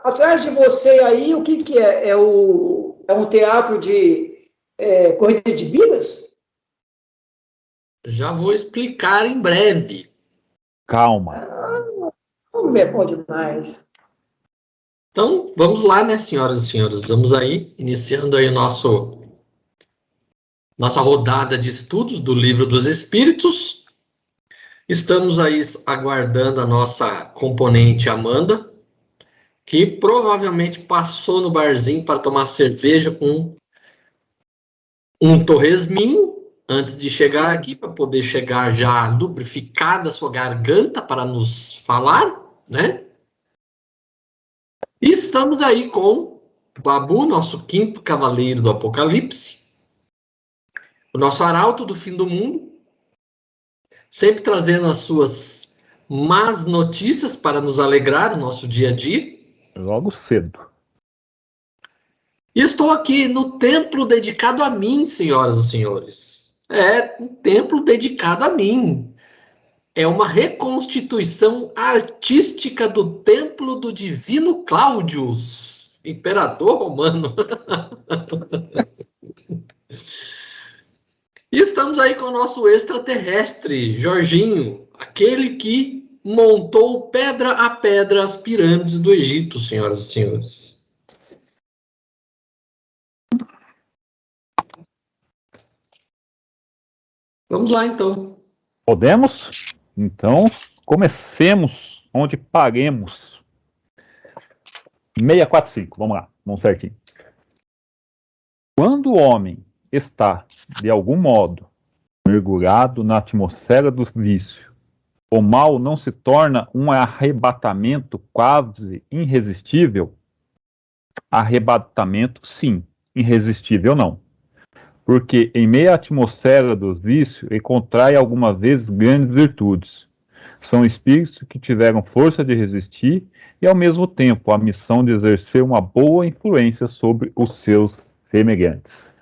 atrás de você aí, o que é? É um teatro de corrida de bilas? Já vou explicar em breve. Calma. Como é bom demais. Então, vamos lá, né, senhoras e senhores? Vamos aí, iniciando aí nossa rodada de estudos do Livro dos Espíritos. Estamos aí aguardando a nossa componente Amanda, que provavelmente passou no barzinho para tomar cerveja com um torresminho antes de chegar aqui, para poder chegar já lubrificada a sua garganta para nos falar, né? E estamos aí com o Babu, nosso quinto cavaleiro do Apocalipse, o nosso arauto do fim do mundo, sempre trazendo as suas más notícias para nos alegrar o nosso dia a dia. Logo cedo. E estou aqui no templo dedicado a mim, senhoras e senhores. É um templo dedicado a mim. É uma reconstituição artística do templo do divino Cláudius, imperador romano. E estamos aí com o nosso extraterrestre, Jorginho, aquele que montou pedra a pedra as pirâmides do Egito, senhoras e senhores. Vamos lá, então. Podemos? Então, comecemos onde paremos. 645, vamos lá, vamos certinho. Quando o homem está, de algum modo, mergulhado na atmosfera do vício, o mal não se torna um arrebatamento quase irresistível? Arrebatamento, sim. Irresistível, não. Porque em meio à atmosfera dos vícios, ele contrai algumas vezes grandes virtudes. São espíritos que tiveram força de resistir e, ao mesmo tempo, a missão de exercer uma boa influência sobre os seus semelhantes.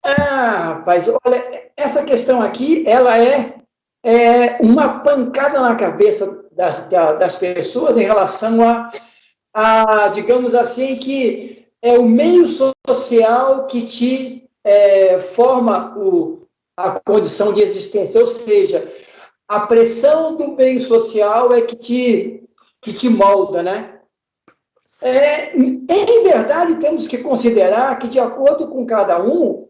Rapaz, olha, essa questão aqui, ela é uma pancada na cabeça das pessoas em relação digamos assim, que é o meio social que te forma a condição de existência, ou seja, a pressão do meio social é que te molda, né? Em verdade, temos que considerar que, de acordo com cada um,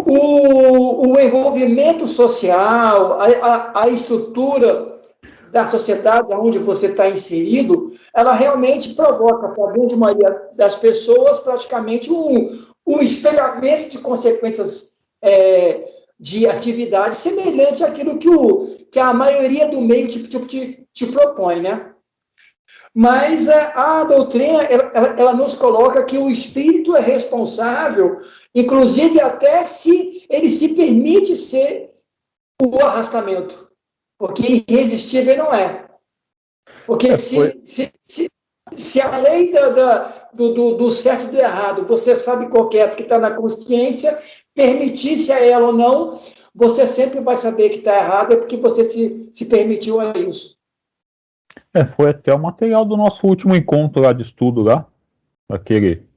o envolvimento social, a estrutura da sociedade onde você está inserido, ela realmente provoca, para a grande maioria das pessoas, praticamente um espelhamento de consequências de atividade semelhante àquilo que a maioria do meio te propõe, né? Mas a doutrina, ela nos coloca que o espírito é responsável, inclusive até se ele se permite ser o arrastamento, porque irresistível não é. Porque se a lei do certo e do errado, você sabe qual é, porque está na consciência, permitisse a ela ou não, você sempre vai saber que está errado, é porque você se permitiu a isso. Foi até o material do nosso último encontro lá de estudo lá, aquele,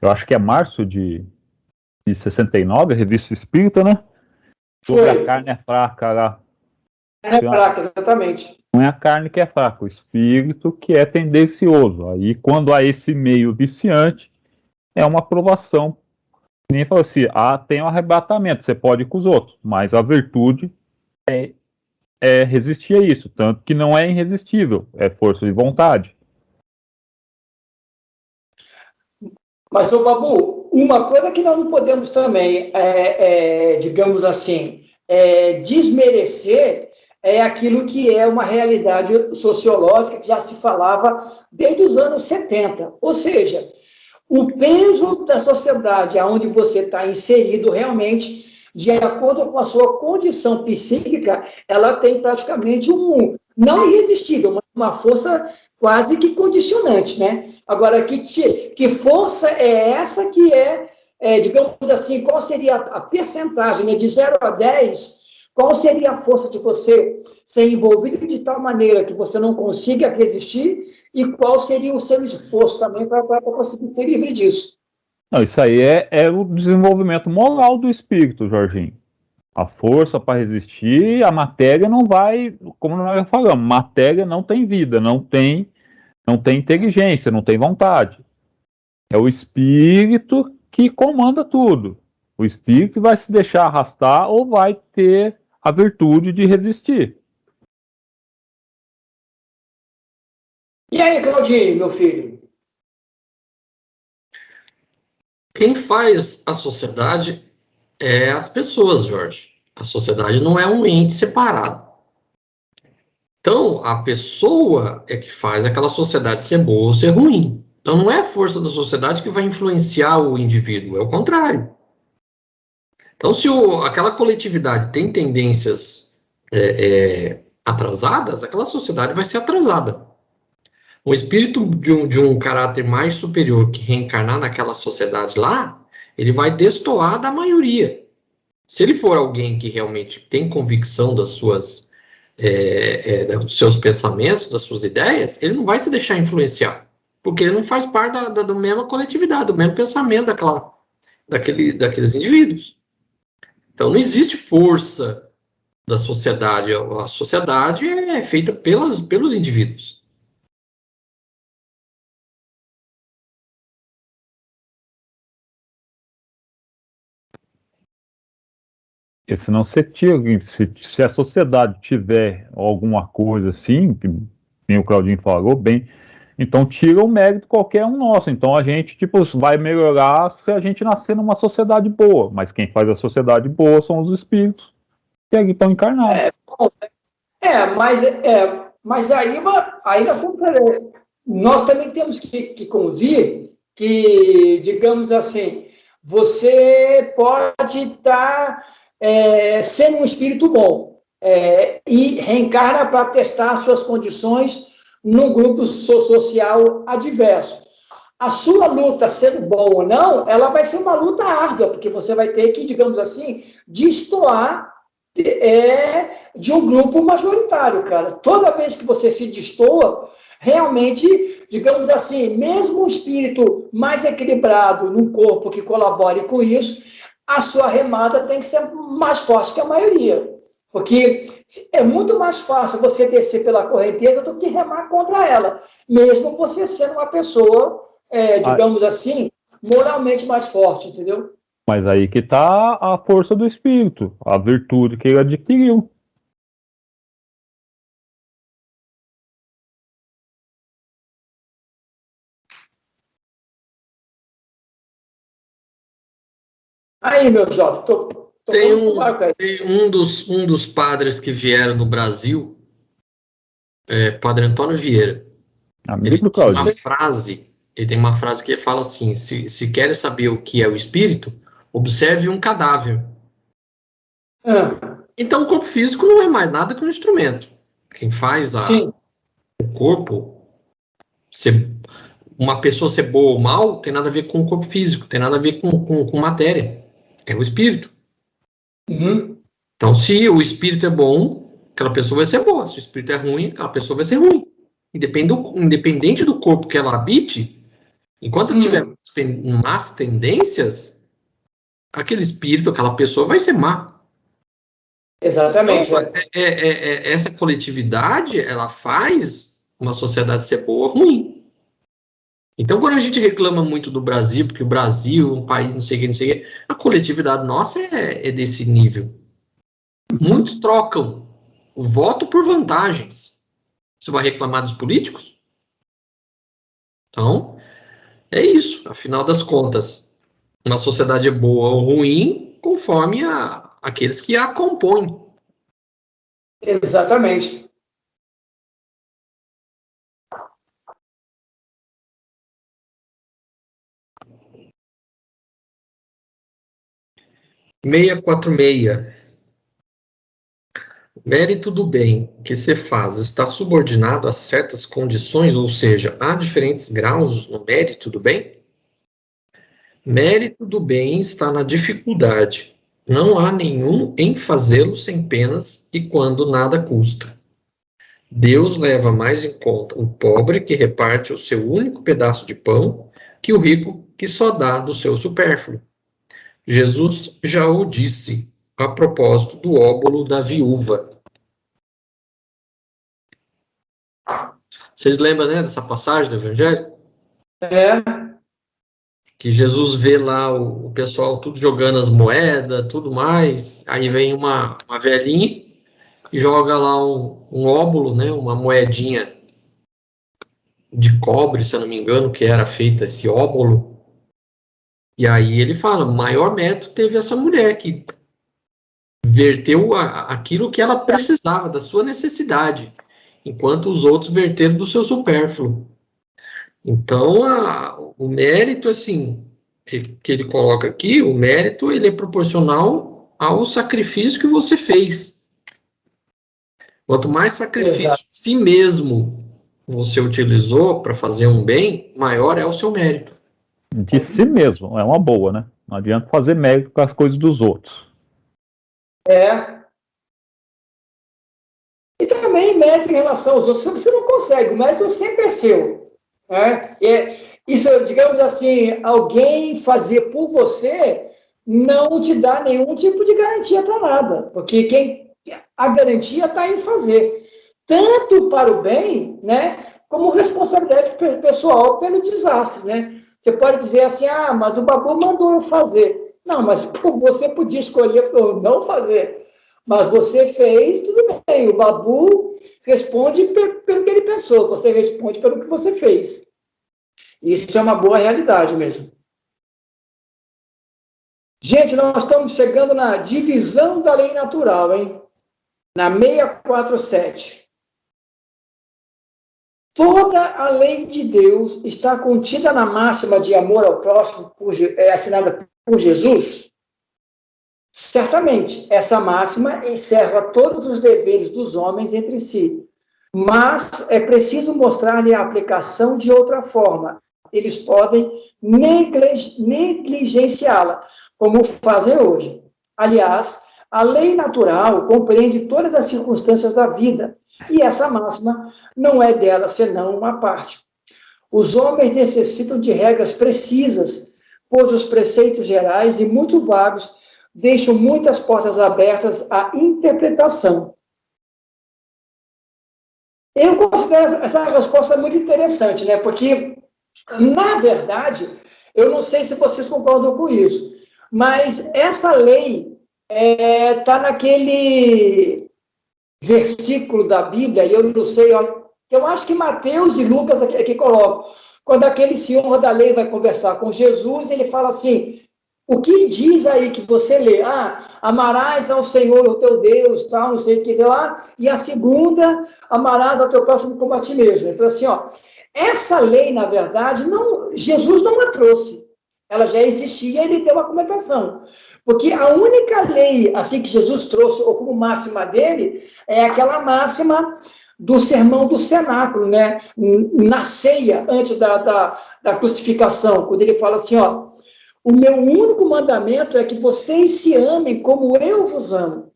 eu acho que é março de 69, a Revista Espírita, né? Sobre a carne é fraca lá. É fraca, exatamente. Não é a carne que é fraca, o espírito que é tendencioso. Aí, quando há esse meio viciante, é uma aprovação. Nem fala assim, tem um arrebatamento, você pode ir com os outros, mas a virtude é resistir a isso, tanto que não é irresistível, é força de vontade. Mas, ô Babu, uma coisa que nós não podemos também, digamos assim, desmerecer é aquilo que é uma realidade sociológica que já se falava desde os anos 70. Ou seja, o peso da sociedade onde você está inserido realmente, de acordo com a sua condição psíquica, ela tem praticamente não irresistível, mas uma força quase que condicionante, né? Agora, que força é essa que digamos assim, qual seria a percentagem, né, de 0 a 10, qual seria a força de você ser envolvido de tal maneira que você não consiga resistir, e qual seria o seu esforço também para conseguir ser livre disso? Não, isso aí é o desenvolvimento moral do espírito, Jorginho. A força para resistir, a matéria não vai, como nós falamos, matéria não tem vida, não tem inteligência, não tem vontade. É o espírito que comanda tudo. O espírito vai se deixar arrastar ou vai ter a virtude de resistir. E aí, Claudinho, meu filho? Quem faz a sociedade é as pessoas, Jorge. A sociedade não é um ente separado. Então, a pessoa é que faz aquela sociedade ser boa ou ser ruim. Então, não é a força da sociedade que vai influenciar o indivíduo, é o contrário. Então, se aquela coletividade tem tendências atrasadas, aquela sociedade vai ser atrasada. Um espírito de um caráter mais superior que reencarnar naquela sociedade lá, ele vai destoar da maioria. Se ele for alguém que realmente tem convicção das dos seus pensamentos, das suas ideias, ele não vai se deixar influenciar, porque ele não faz parte da mesma coletividade, do mesmo pensamento daqueles indivíduos. Então, não existe força da sociedade. A sociedade é feita pelos indivíduos. Porque senão você tira, se a sociedade tiver alguma coisa assim, que nem o Claudinho falou bem, então tira o mérito qualquer um nosso. Então a gente vai melhorar se a gente nascer numa sociedade boa, mas quem faz a sociedade boa são os espíritos que aqui estão encarnados. Mas aí nós também temos que convir que, digamos assim, você pode estar sendo um espírito bom e reencarna para testar suas condições num grupo social adverso. A sua luta, sendo bom ou não, ela vai ser uma luta árdua, porque você vai ter que, digamos assim, destoar de um grupo majoritário, cara. Toda vez que você se destoa, realmente, digamos assim, mesmo um espírito mais equilibrado num corpo que colabore com isso, a sua remada tem que ser mais forte que a maioria. Porque é muito mais fácil você descer pela correnteza do que remar contra ela, mesmo você sendo uma pessoa, digamos assim, moralmente mais forte, entendeu? Mas aí que está a força do espírito, a virtude que ele adquiriu. Aí, meu jovem, tem um dos padres que vieram no Brasil, Padre Antônio Vieira. Ele tem uma frase que fala assim: se quer saber o que é o espírito, observe um cadáver. Então, o corpo físico não é mais nada que um instrumento. Quem faz o corpo, uma pessoa ser boa ou mal, tem nada a ver com o corpo físico, tem nada a ver com matéria. É o espírito. Uhum. Então, se o espírito é bom, aquela pessoa vai ser boa. Se o espírito é ruim, aquela pessoa vai ser ruim. Independente do corpo que ela habite, enquanto ela tiver más tendências, aquele espírito, aquela pessoa vai ser má. Exatamente. Então, essa coletividade, ela faz uma sociedade ser boa ou ruim. Então, quando a gente reclama muito do Brasil, porque o Brasil é um país não sei o que, a coletividade nossa é desse nível. Muitos trocam o voto por vantagens. Você vai reclamar dos políticos? Então, é isso. Afinal das contas, uma sociedade é boa ou ruim conforme aqueles que a compõem. Exatamente. O mérito do bem que se faz está subordinado a certas condições, ou seja, há diferentes graus no mérito do bem? Mérito do bem está na dificuldade. Não há nenhum em fazê-lo sem penas e quando nada custa. Deus leva mais em conta o pobre que reparte o seu único pedaço de pão que o rico que só dá do seu supérfluo. Jesus já o disse a propósito do óbolo da viúva. Vocês lembram, né, dessa passagem do Evangelho? É, Que Jesus vê lá o pessoal tudo jogando as moedas, tudo mais. Aí vem uma velhinha e joga lá um óbolo, né, uma moedinha de cobre, se eu não me engano, que era feita esse óbolo. E aí ele fala, maior mérito teve essa mulher que verteu aquilo que ela precisava, da sua necessidade, enquanto os outros verteram do seu supérfluo. Então, o mérito, assim, que ele coloca aqui, o mérito, ele é proporcional ao sacrifício que você fez. Quanto mais sacrifício exato. de si mesmo você utilizou para fazer um bem, maior é o seu mérito. De si mesmo, é uma boa, né? Não adianta fazer mérito com as coisas dos outros. É. E também mérito em relação aos outros, você não consegue, o mérito sempre é seu. Né? Isso, digamos assim, alguém fazer por você não te dá nenhum tipo de garantia para nada, porque a garantia está em fazer, tanto para o bem, né, como responsabilidade pessoal pelo desastre, né? Você pode dizer assim, mas o Babu mandou eu fazer. Não, mas você podia escolher não fazer. Mas você fez, tudo bem. O Babu responde pelo que ele pensou, você responde pelo que você fez. Isso é uma boa realidade mesmo. Gente, nós estamos chegando na divisão da lei natural, hein? Na 647. Toda a lei de Deus está contida na máxima de amor ao próximo, assinada por Jesus? Certamente, essa máxima encerra todos os deveres dos homens entre si, mas é preciso mostrar-lhe a aplicação de outra forma. Eles podem negligenciá-la, como fazem hoje. Aliás, a lei natural compreende todas as circunstâncias da vida, e essa máxima não é dela senão uma parte. Os homens necessitam de regras precisas, pois os preceitos gerais e muito vagos deixam muitas portas abertas à interpretação. Eu considero essa resposta muito interessante, né? Porque, na verdade, eu não sei se vocês concordam com isso, mas essa lei está naquele versículo da Bíblia, e eu não sei, eu acho que Mateus e Lucas aqui colocam, quando aquele senhor da lei vai conversar com Jesus, ele fala assim, o que diz aí que você lê? Amarás ao Senhor, o teu Deus, tal, não sei o que lá, e a segunda, amarás ao teu próximo como a ti mesmo. Ele falou assim, essa lei, na verdade, Jesus não a trouxe. Ela já existia e ele deu a comentação. Porque a única lei, assim, que Jesus trouxe, ou como máxima dele, é aquela máxima do sermão do cenáculo, né? Na ceia, antes da crucificação, quando ele fala assim, o meu único mandamento é que vocês se amem como eu vos amo.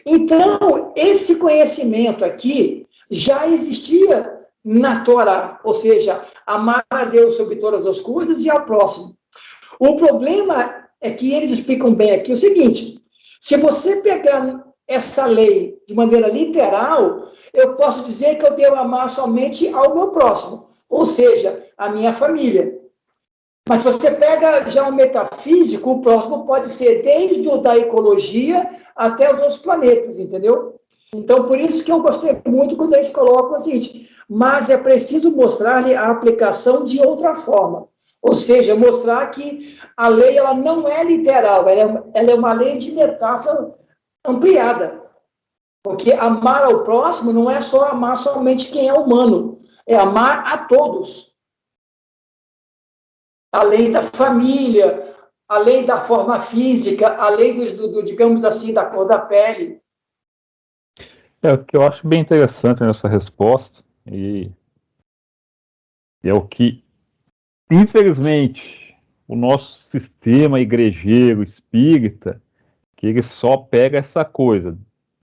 Então, esse conhecimento aqui já existia na Torá, ou seja, amar a Deus sobre todas as coisas e ao próximo. O problema é que eles explicam bem aqui o seguinte, se você pegar essa lei de maneira literal, eu posso dizer que eu devo amar somente ao meu próximo, ou seja, a minha família. Mas se você pega já o metafísico, o próximo pode ser desde o da ecologia até os outros planetas, entendeu? Então, por isso que eu gostei muito quando eles colocam o seguinte, mas é preciso mostrar-lhe a aplicação de outra forma. Ou seja, mostrar que a lei ela não é literal, ela é uma lei de metáfora ampliada. Porque amar ao próximo não é só amar somente quem é humano, é amar a todos. Além da família, além da forma física, além digamos assim, da cor da pele. O que eu acho bem interessante nessa resposta, e é o que, infelizmente, o nosso sistema igrejeiro espírita, que ele só pega essa coisa.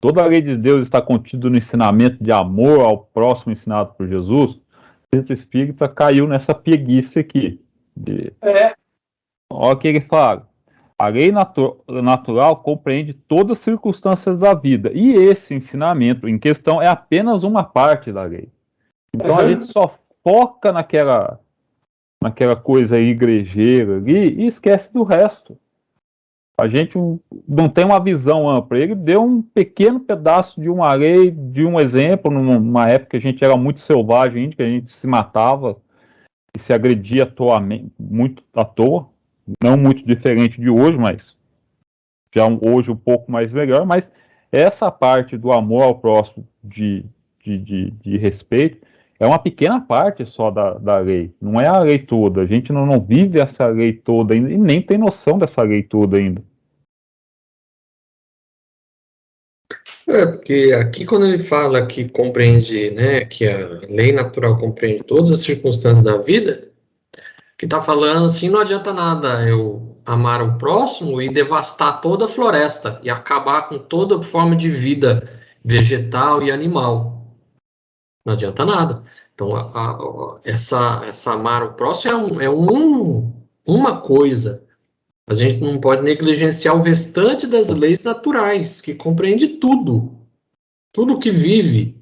Toda a lei de Deus está contida no ensinamento de amor ao próximo ensinado por Jesus. O centro espírita caiu nessa preguiça aqui. Olha o que ele fala. A lei natural compreende todas as circunstâncias da vida. E esse ensinamento em questão é apenas uma parte da lei. Então a gente só foca naquela coisa igrejeira ali e esquece do resto. A gente não tem uma visão ampla. Ele deu um pequeno pedaço de uma lei, de um exemplo, numa época que a gente era muito selvagem, que a gente se matava e se agredia muito à toa. Não muito diferente de hoje, mas já hoje um pouco mais melhor. Mas essa parte do amor ao próximo, de respeito, é uma pequena parte só da lei. Não é a lei toda. A gente não vive essa lei toda ainda e nem tem noção dessa lei toda ainda. Porque aqui quando ele fala que compreende, né, que a lei natural compreende todas as circunstâncias da vida, que está falando assim, não adianta nada eu amar o próximo e devastar toda a floresta e acabar com toda forma de vida vegetal e animal. Não adianta nada. Então, essa amar o próximo uma coisa. A gente não pode negligenciar o restante das leis naturais, que compreende tudo. Tudo que vive.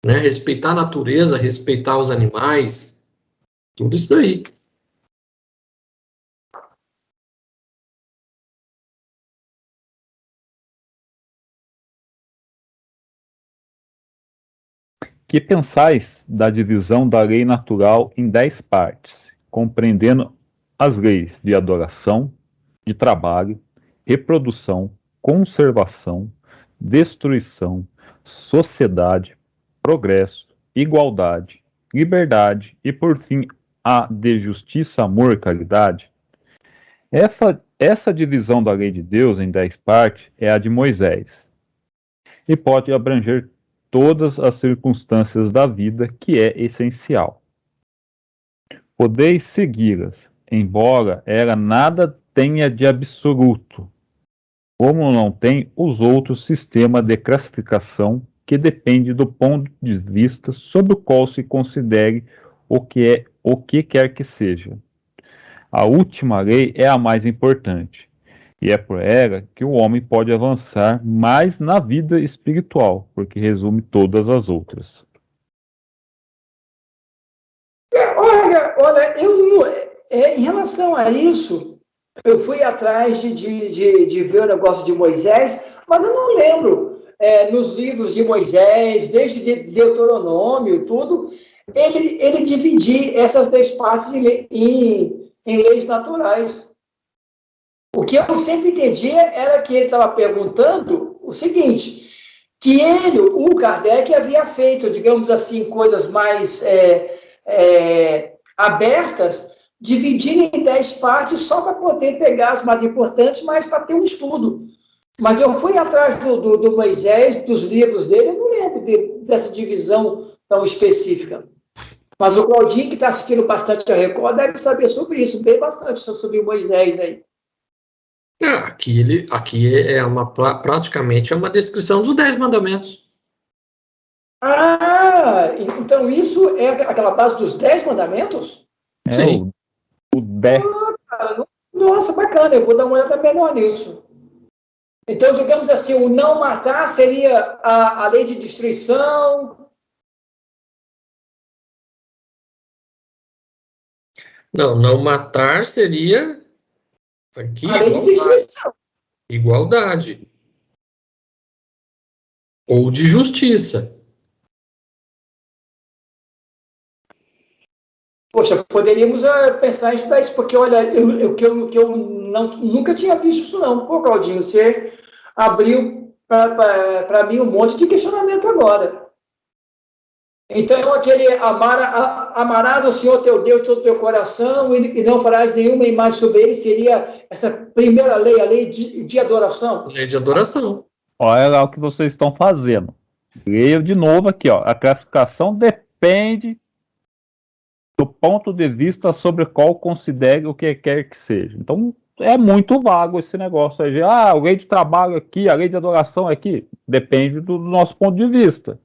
Né? Respeitar a natureza, respeitar os animais, tudo isso daí. Que pensais da divisão da lei natural em 10 partes, compreendendo as leis de adoração, de trabalho, reprodução, conservação, destruição, sociedade, progresso, igualdade, liberdade e, por fim, a de justiça, amor e caridade? Essa divisão da lei de Deus em 10 partes é a de Moisés e pode abranger todas as circunstâncias da vida, que é essencial. Podeis segui-las, embora ela nada tenha de absoluto, como não tem os outros sistemas de classificação que depende do ponto de vista sob o qual se considere o que quer que seja. A última lei é a mais importante, e é por ela que o homem pode avançar mais na vida espiritual, porque resume todas as outras. Olha, em relação a isso, eu fui atrás de ver o negócio de Moisés, mas eu não lembro, nos livros de Moisés, desde Deuteronômio, tudo, ele dividir essas 10 partes em leis naturais. O que eu sempre entendia era que ele estava perguntando o seguinte, que o Kardec, havia feito, digamos assim, coisas mais abertas, dividindo em 10 partes só para poder pegar as mais importantes, mas para ter um estudo. Mas eu fui atrás do Moisés, dos livros dele, eu não lembro dessa divisão tão específica. Mas o Claudinho, que está assistindo bastante a Record, deve saber sobre isso, bem bastante sobre o Moisés aí. Aqui praticamente é uma descrição dos 10 mandamentos. Então isso é aquela base dos 10 mandamentos? Sim. O 10. Cara, nossa, bacana, eu vou dar uma olhada melhor nisso. Então, digamos assim, o não matar seria a lei de destruição. Não matar seria aqui a lei de destruição. Igualdade. Ou de justiça. Poxa, poderíamos pensar em estudar isso, porque, olha, eu nunca tinha visto isso não. Pô, Claudinho, você abriu para mim um monte de questionamento agora. Então, aquele amarás ao Senhor teu Deus de todo o teu coração e não farás nenhuma imagem sobre ele, seria essa primeira lei, a lei de adoração? Lei de adoração. Olha lá o que vocês estão fazendo. Leio de novo aqui, ó. A classificação depende do ponto de vista sobre qual considere o que quer que seja. Então, é muito vago esse negócio aí. A lei de trabalho aqui, a lei de adoração aqui. Depende do nosso ponto de vista.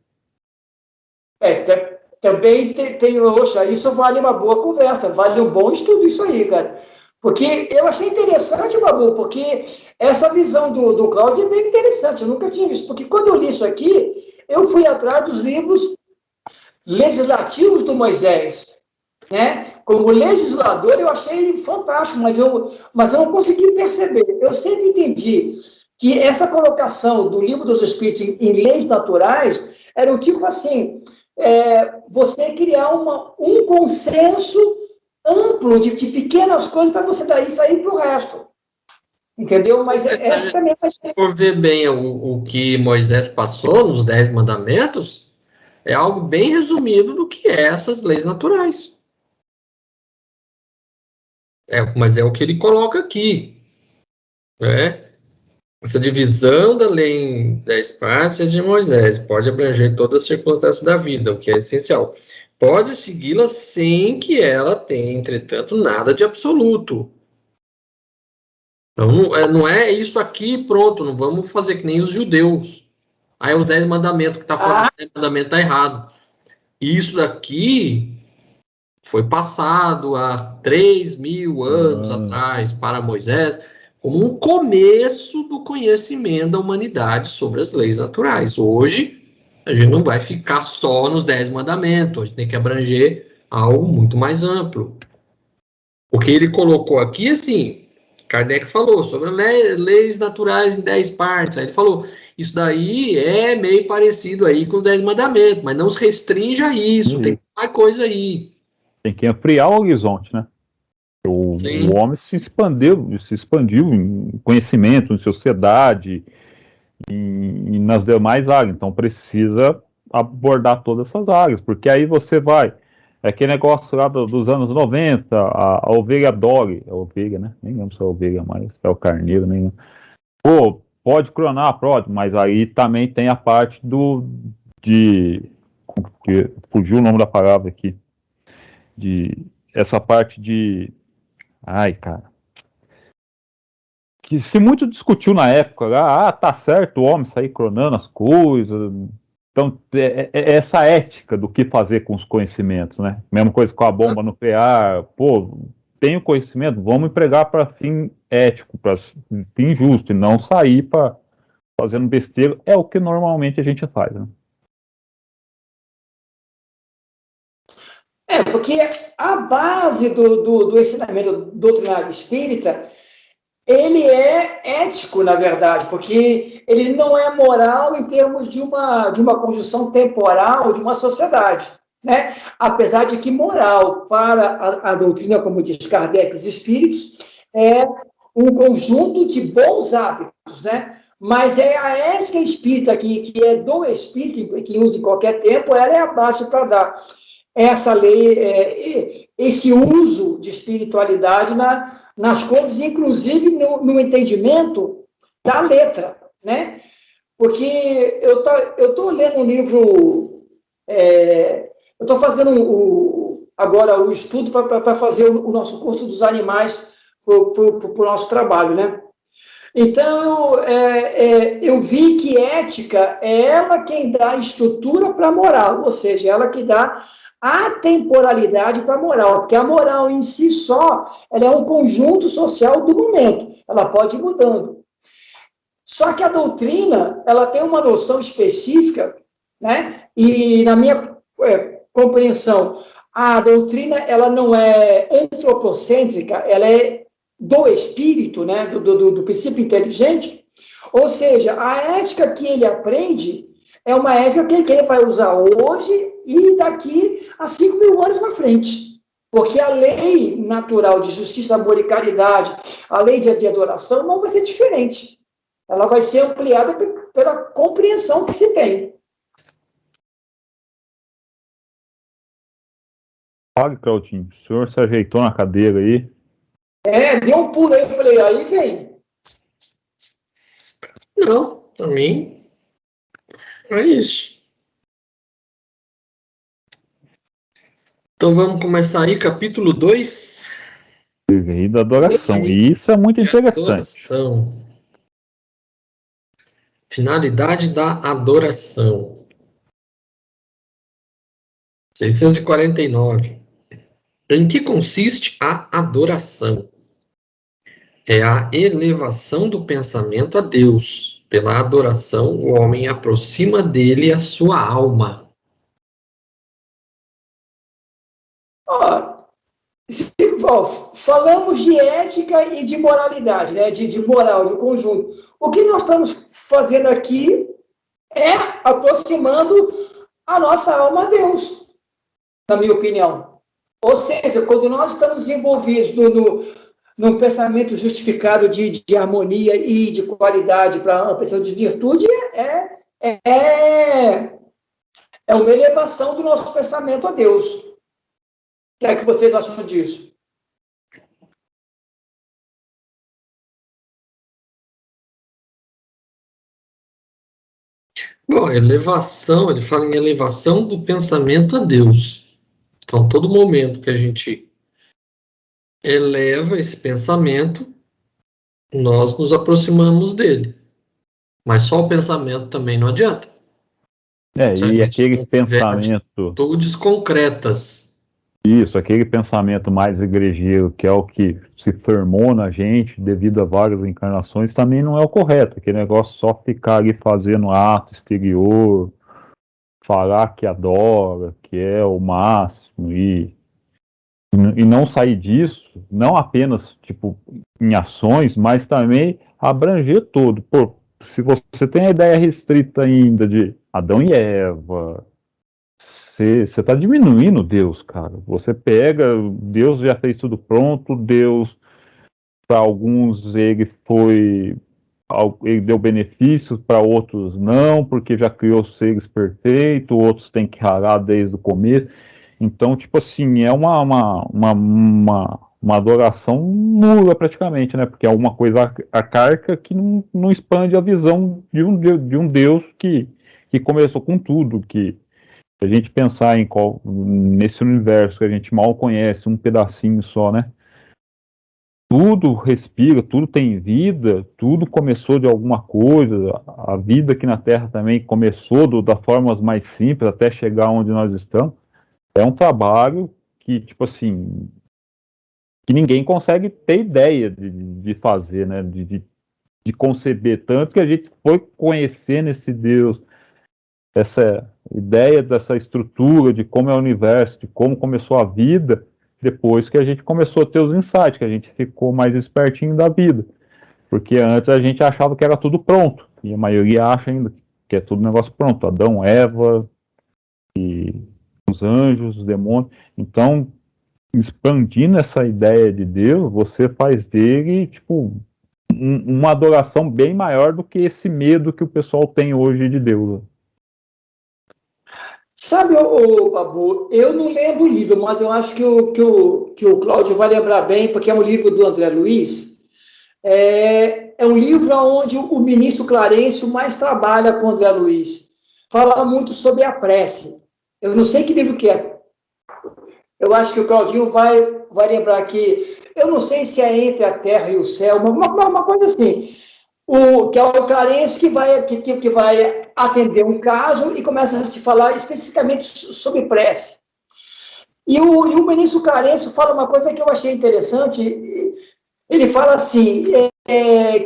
Também oxa, isso vale uma boa conversa, vale um bom estudo isso aí, cara. Porque eu achei interessante, Babu, porque essa visão do Cláudio é bem interessante, eu nunca tinha visto, porque quando eu li isso aqui, eu fui atrás dos livros legislativos do Moisés, né? Como legislador, eu achei ele fantástico, mas eu não consegui perceber. Eu sempre entendi que essa colocação do Livro dos Espíritos em leis naturais era o tipo assim, você criar um consenso amplo de pequenas coisas para você daí sair para o resto. Entendeu? Mas essa também vai ser. Por ver bem o que Moisés passou nos 10 mandamentos, é algo bem resumido do que é essas leis naturais. Mas é o que ele coloca aqui. Né? Essa divisão da lei em 10 partes de Moisés pode abranger todas as circunstâncias da vida, o que é essencial. Pode segui-la sem que ela tenha, entretanto, nada de absoluto. Então, não é isso aqui, pronto, não vamos fazer que nem os judeus. Aí os 10 mandamentos, que está fora dos 10 mandamentos, está errado. Isso daqui foi passado há 3.000 anos atrás para Moisés, como um começo do conhecimento da humanidade sobre as leis naturais. Hoje, a gente não vai ficar só nos 10 mandamentos, a gente tem que abranger algo muito mais amplo. O que ele colocou aqui, assim, Kardec falou sobre leis naturais em 10 partes. Aí ele falou, isso daí é meio parecido aí com os 10 mandamentos, mas não se restringe a isso, tem mais coisa aí. Tem que ampliar o horizonte, né? O homem se expandiu em conhecimento, em sociedade e nas demais áreas. Então precisa abordar todas essas áreas, porque aí você vai. É aquele negócio lá dos anos 90, a ovelha Dolly, é a ovelha, né? Nem lembro se é a ovelha mais, é o carneiro, nem lembro. Pô, pode clonar, pode, mas aí também tem a parte fugiu o nome da palavra aqui, essa parte de, ai, cara, que se muito discutiu na época, tá certo o homem sair clonando as coisas, então é essa ética do que fazer com os conhecimentos, né? Mesma coisa com a bomba nuclear, pô, tenho conhecimento, vamos empregar para fim ético, para fim justo, e não sair para fazendo besteira, é o que normalmente a gente faz, né? Porque a base do ensinamento doutrinário espírita, ele é ético, na verdade, porque ele não é moral em termos de uma conjunção temporal de uma sociedade. Né? Apesar de que moral para a doutrina, como diz Kardec, os espíritos, é um conjunto de bons hábitos, né? Mas é a ética espírita que é do espírito, que usa em qualquer tempo, ela é a base para dar essa lei, esse uso de espiritualidade nas coisas, inclusive no entendimento da letra, né? Porque eu estou lendo um livro, eu estou fazendo agora o estudo para fazer o nosso curso dos animais para o nosso trabalho, né? Então, eu vi que ética é ela quem dá estrutura para a moral, ou seja, ela que dá a temporalidade para a moral, porque a moral em si só, ela é um conjunto social do momento, ela pode ir mudando. Só que a doutrina, ela tem uma noção específica, né? E na minha compreensão, a doutrina, ela não é antropocêntrica, ela é do espírito, né? Do princípio inteligente, ou seja, a ética que ele aprende é uma ética que ele vai usar hoje e daqui a 5.000 anos na frente. Porque a lei natural de justiça, amor e caridade, a lei de adoração, não vai ser diferente. Ela vai ser ampliada pela compreensão que se tem. Fale, Claudinho, o senhor se ajeitou na cadeira aí? Deu um pulo aí, eu falei, aí vem. Não, para mim, é isso. Então vamos começar aí, capítulo 2. E da adoração. E isso é muito interessante. Adoração. Finalidade da adoração. 649. Em que consiste a adoração? É a elevação do pensamento a Deus. Pela adoração, o homem aproxima dele a sua alma. Falamos de ética e de moralidade, né? de moral, de conjunto. O que nós estamos fazendo aqui é aproximando a nossa alma a Deus, na minha opinião. Ou seja, quando nós estamos envolvidos num pensamento justificado de harmonia e de qualidade para uma pessoa de virtude, é uma elevação do nosso pensamento a Deus. O que é que vocês acham disso? Bom, elevação, ele fala em elevação do pensamento a Deus. Então, todo momento que a gente eleva esse pensamento, nós nos aproximamos dele. Mas só o pensamento também não adianta. E aquele pensamento... Atitudes concretas. Isso, aquele pensamento mais igrejeiro, que é o que se formou na gente devido a várias encarnações, também não é o correto. Aquele negócio só ficar ali fazendo ato exterior, falar que adora, que é o máximo, e não sair disso, não apenas tipo em ações, mas também abranger todo. Pô, se você tem a ideia restrita ainda de Adão e Eva, você está diminuindo Deus, cara. Você pega, Deus já fez tudo pronto, Deus, para alguns ele deu benefícios, para outros não, porque já criou seres perfeitos, outros têm que ralar desde o começo. Então, tipo assim, é uma adoração nula praticamente, né? Porque é uma coisa arcaica que não expande a visão de um Deus que começou com tudo, que se a gente pensar nesse universo que a gente mal conhece, um pedacinho só, né? Tudo respira, tudo tem vida, tudo começou de alguma coisa. A vida aqui na Terra também começou da forma mais simples até chegar onde nós estamos. É um trabalho que, tipo assim, que ninguém consegue ter ideia de fazer, né? De conceber. Tanto que a gente foi conhecendo esse Deus, essa ideia dessa estrutura de como é o universo, de como começou a vida, depois que a gente começou a ter os insights, que a gente ficou mais espertinho da vida. Porque antes a gente achava que era tudo pronto, e a maioria acha ainda que é tudo negócio pronto. Adão, Eva, e os anjos, os demônios. Então, expandindo essa ideia de Deus, você faz dele, tipo, uma adoração bem maior do que esse medo que o pessoal tem hoje de Deus. Sabe, Babu, eu não lembro o livro, mas eu acho que o Cláudio vai lembrar bem, porque é um livro do André Luiz. É um livro onde o ministro Clarencio mais trabalha com o André Luiz. Fala muito sobre a prece. Eu não sei que livro que é. Eu acho que o Claudinho vai lembrar aqui. Eu não sei se é Entre a Terra e o Céu, uma coisa assim. Que é o Clarencio que vai atender um caso e começa a se falar especificamente sobre prece. E o ministro Clarencio fala uma coisa que eu achei interessante. Ele fala assim,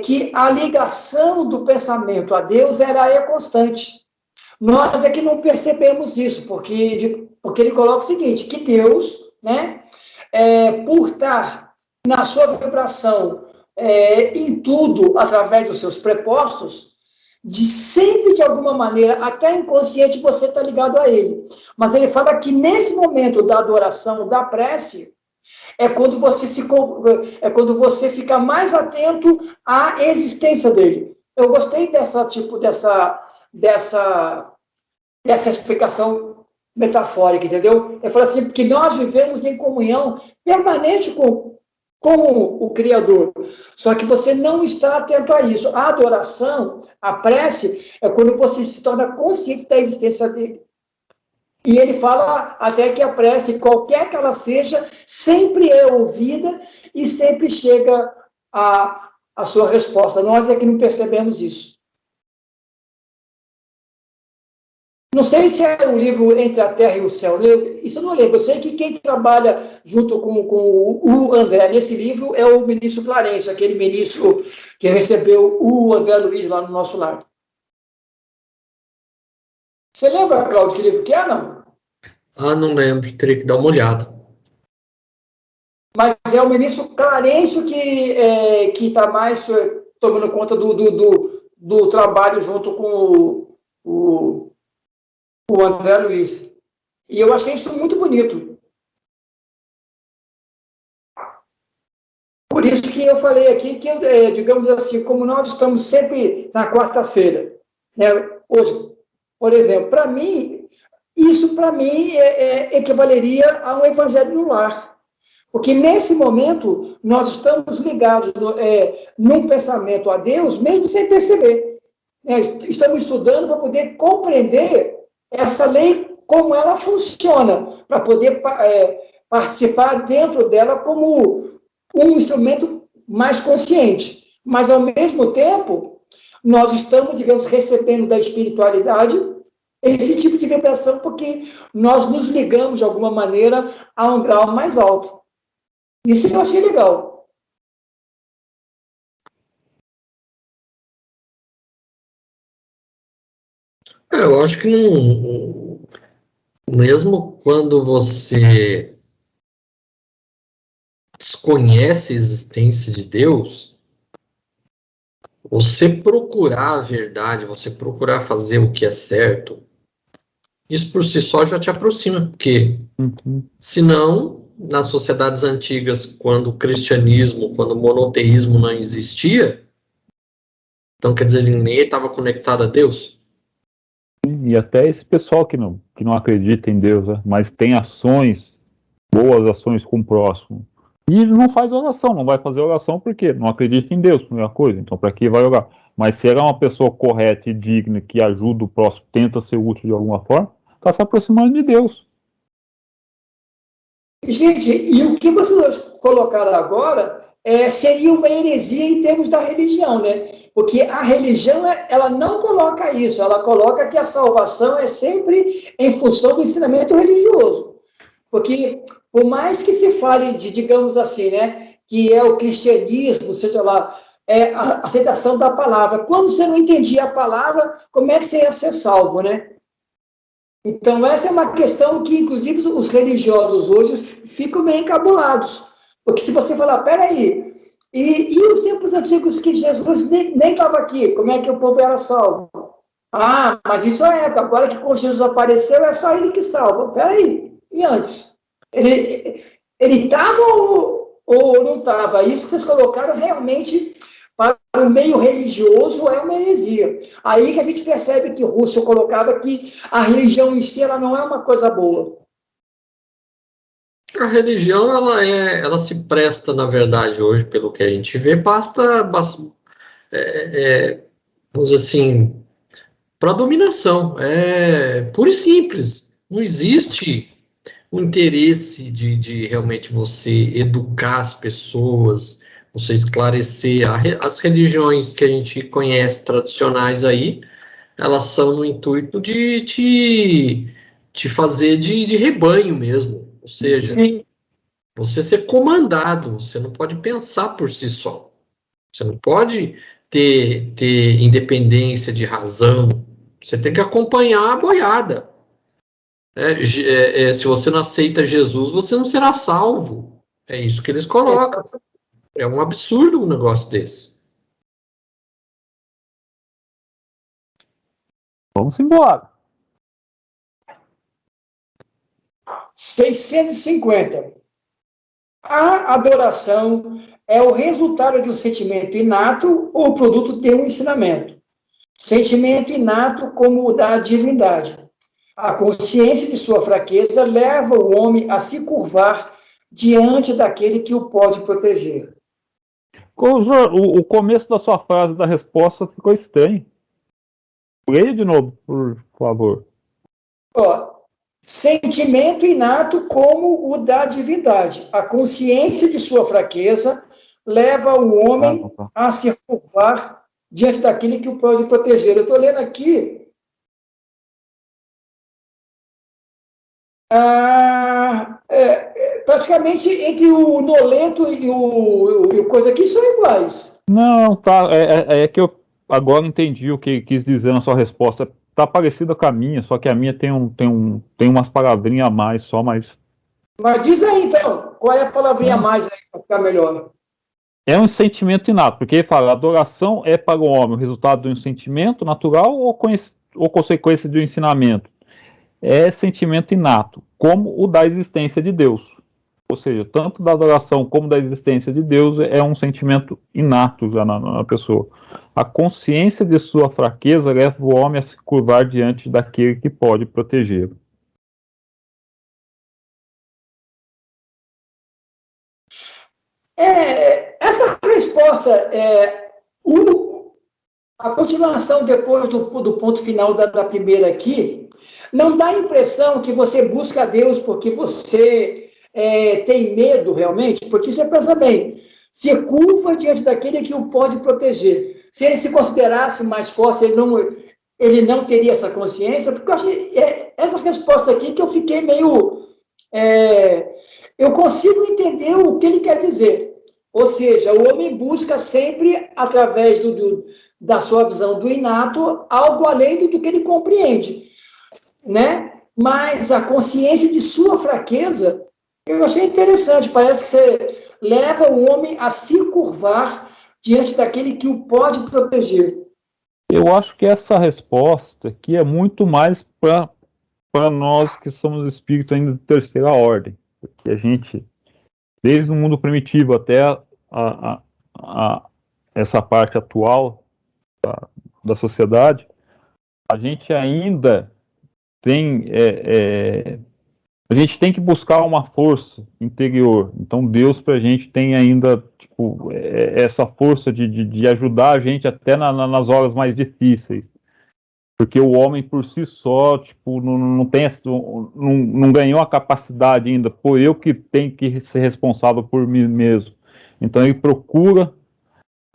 que a ligação do pensamento a Deus é constante. Nós é que não percebemos isso, porque ele coloca o seguinte, que Deus, né, por estar na sua vibração em tudo, através dos seus prepostos, sempre de alguma maneira, até inconsciente, você está ligado a ele. Mas ele fala que nesse momento da adoração, da prece, é quando você fica mais atento à existência dele. Eu gostei dessa explicação metafórica, entendeu? Eu falo assim, porque nós vivemos em comunhão permanente com o Criador, só que você não está atento a isso. A adoração, a prece, é quando você se torna consciente da existência dele. E ele fala até que a prece, qualquer que ela seja, sempre é ouvida e sempre chega a sua resposta. Nós é que não percebemos isso. Não sei se é o livro Entre a Terra e o Céu, isso eu não lembro. Eu sei que quem trabalha junto com o André nesse livro é o ministro Clarencio, aquele ministro que recebeu o André Luiz lá no nosso lar. Você lembra, Cláudio, que livro que é, não? Ah, não lembro, teria que dar uma olhada. Mas é o ministro Clarencio que está mais tomando conta do trabalho junto com o André Luiz. E eu achei isso muito bonito. Por isso que eu falei aqui que, digamos assim, como nós estamos sempre na quarta-feira, né, hoje, por exemplo, para mim, isso para mim equivaleria a um evangelho no lar. Porque nesse momento nós estamos ligados num pensamento a Deus, mesmo sem perceber. Estamos estudando para poder compreender essa lei, como ela funciona, para poder participar dentro dela como um instrumento mais consciente. Mas, ao mesmo tempo, nós estamos, digamos, recebendo da espiritualidade esse tipo de vibração, porque nós nos ligamos, de alguma maneira, a um grau mais alto. Isso eu achei legal. Eu acho que não, mesmo quando você desconhece a existência de Deus, você procurar a verdade, você procurar fazer o que é certo, isso por si só já te aproxima, porque senão, nas sociedades antigas, quando o cristianismo, quando o monoteísmo não existia, então quer dizer, ele nem estava conectado a Deus. E até esse pessoal que não acredita em Deus, né, mas tem ações, boas ações com o próximo, e não faz oração, não vai fazer oração porque não acredita em Deus, primeira coisa, então para que vai orar? Mas se ela é uma pessoa correta e digna, que ajuda o próximo, tenta ser útil de alguma forma, está se aproximando de Deus. Gente, e o que vocês colocaram agora seria uma heresia em termos da religião, né? Porque a religião, ela não coloca isso, ela coloca que a salvação é sempre em função do ensinamento religioso. Porque, por mais que se fale de, digamos assim, né, que é o cristianismo, seja lá, a aceitação da palavra, quando você não entendia a palavra, como é que você ia ser salvo, né? Então, essa é uma questão que, inclusive, os religiosos hoje ficam meio encabulados. Porque se você falar, peraí, e os tempos antigos que Jesus nem estava aqui, como é que o povo era salvo? Ah, mas isso é época, agora que com Jesus apareceu, é só ele que salva. Peraí, e antes? Ele estava ou não estava? Isso que vocês colocaram realmente para o meio religioso é uma heresia. Aí que a gente percebe que Russell colocava que a religião em si ela não é uma coisa boa. A religião, ela se presta, na verdade, hoje, pelo que a gente vê, vamos dizer assim, para dominação. É puro e simples. Não existe um interesse de realmente você educar as pessoas, você esclarecer. As religiões que a gente conhece tradicionais aí, elas são no intuito de te fazer de rebanho mesmo. Ou seja, Sim. você ser comandado, você não pode pensar por si só. Você não pode ter independência de razão. Você tem que acompanhar a boiada. Se você não aceita Jesus, você não será salvo. É isso que eles colocam. É um absurdo um negócio desse. Vamos embora. 650. A adoração é o resultado de um sentimento inato ou produto de um ensinamento. Sentimento inato como o da divindade. A consciência de sua fraqueza leva o homem a se curvar diante daquele que o pode proteger. O começo da sua frase da resposta ficou estranho. Leia de novo, por favor. Ó, sentimento inato como o da divindade. A consciência de sua fraqueza leva o homem a se curvar diante daquele que o pode proteger. Eu estou lendo aqui praticamente entre o Noleto e o coisa aqui são iguais. Não, tá. É que eu agora entendi o que quis dizer na sua resposta. Tá parecida com a minha, só que a minha tem umas palavrinhas a mais só, mas. Mas diz aí, então, qual é a palavrinha a mais aí para ficar melhor? É um sentimento inato, porque ele fala, adoração é para o homem o resultado de um sentimento natural ou consequência de um ensinamento. É sentimento inato, como o da existência de Deus. Ou seja, tanto da adoração como da existência de Deus é um sentimento inato já na pessoa. A consciência de sua fraqueza leva o homem a se curvar diante daquele que pode protegê-lo. Essa resposta, a continuação depois do ponto final da primeira aqui, não dá a impressão que você busca Deus porque você tem medo realmente, porque você pensa bem, se curva diante daquele que o pode proteger. Se ele se considerasse mais forte, ele não teria essa consciência, porque eu acho que essa resposta aqui que eu fiquei meio... eu consigo entender o que ele quer dizer. Ou seja, o homem busca sempre, através da sua visão do inato, algo além do que ele compreende, né? Mas a consciência de sua fraqueza, eu achei interessante, parece que você leva o homem a se curvar diante daquele que o pode proteger. Eu acho que essa resposta aqui é muito mais para nós que somos espíritos ainda de terceira ordem, porque a gente, desde o mundo primitivo até essa parte atual da sociedade, a gente ainda tem a gente tem que buscar uma força interior. Então Deus para a gente tem ainda essa força de ajudar a gente até nas horas mais difíceis, porque o homem por si só não tem não ganhou a capacidade ainda, por eu que tenho que ser responsável por mim mesmo. Então ele procura,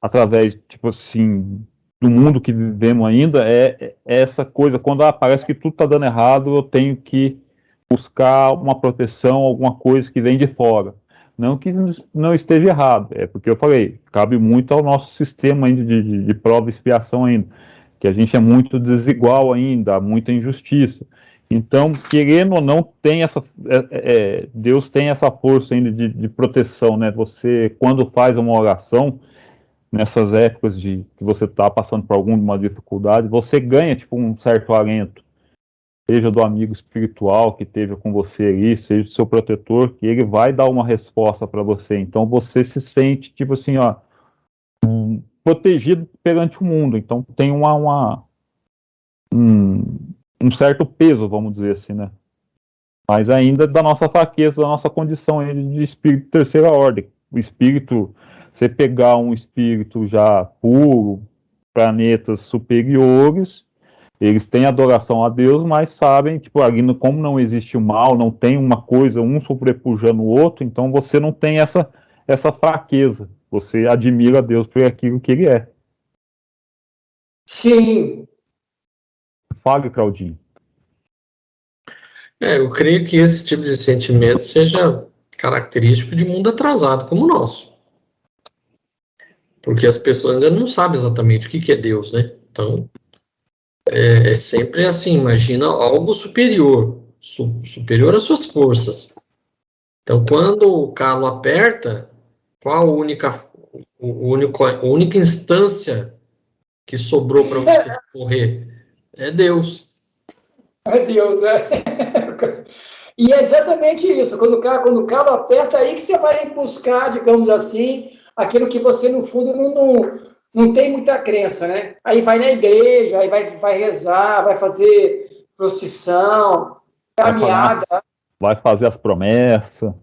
através assim, do mundo que vivemos ainda, essa coisa, quando parece que tudo está dando errado, eu tenho que buscar uma proteção, alguma coisa que vem de fora. Não que não esteja errado, é porque eu falei, cabe muito ao nosso sistema ainda de prova e expiação ainda, que a gente é muito desigual ainda, há muita injustiça. Então, querendo ou não, Deus tem essa força ainda de proteção, né? Você, quando faz uma oração, nessas épocas que você está passando por alguma dificuldade, você ganha um certo alento, seja do amigo espiritual que esteja com você ali, seja do seu protetor, que ele vai dar uma resposta para você. Então você se sente assim, protegido perante o mundo. Então tem um certo peso, vamos dizer assim, né? Mas ainda da nossa fraqueza, da nossa condição de espírito de terceira ordem. O espírito, você pegar um espírito já puro, planetas superiores, eles têm adoração a Deus, mas sabem, ali como não existe o mal, não tem uma coisa, um sobrepujando o outro, então você não tem essa fraqueza. Você admira Deus por aquilo que ele é. Sim. Fale, Claudinho. Eu creio que esse tipo de sentimento seja característico de mundo atrasado como o nosso. Porque as pessoas ainda não sabem exatamente o que é Deus, né? Então, é sempre assim, imagina algo superior, superior às suas forças. Então, quando o calo aperta, qual a única instância que sobrou para você correr? É Deus. É Deus, E é exatamente isso, quando o calo aperta, aí que você vai buscar, digamos assim, aquilo que você, no fundo, não tem muita crença, né? Aí vai na igreja, aí vai rezar, vai fazer procissão, caminhada. Vai fazer as promessas.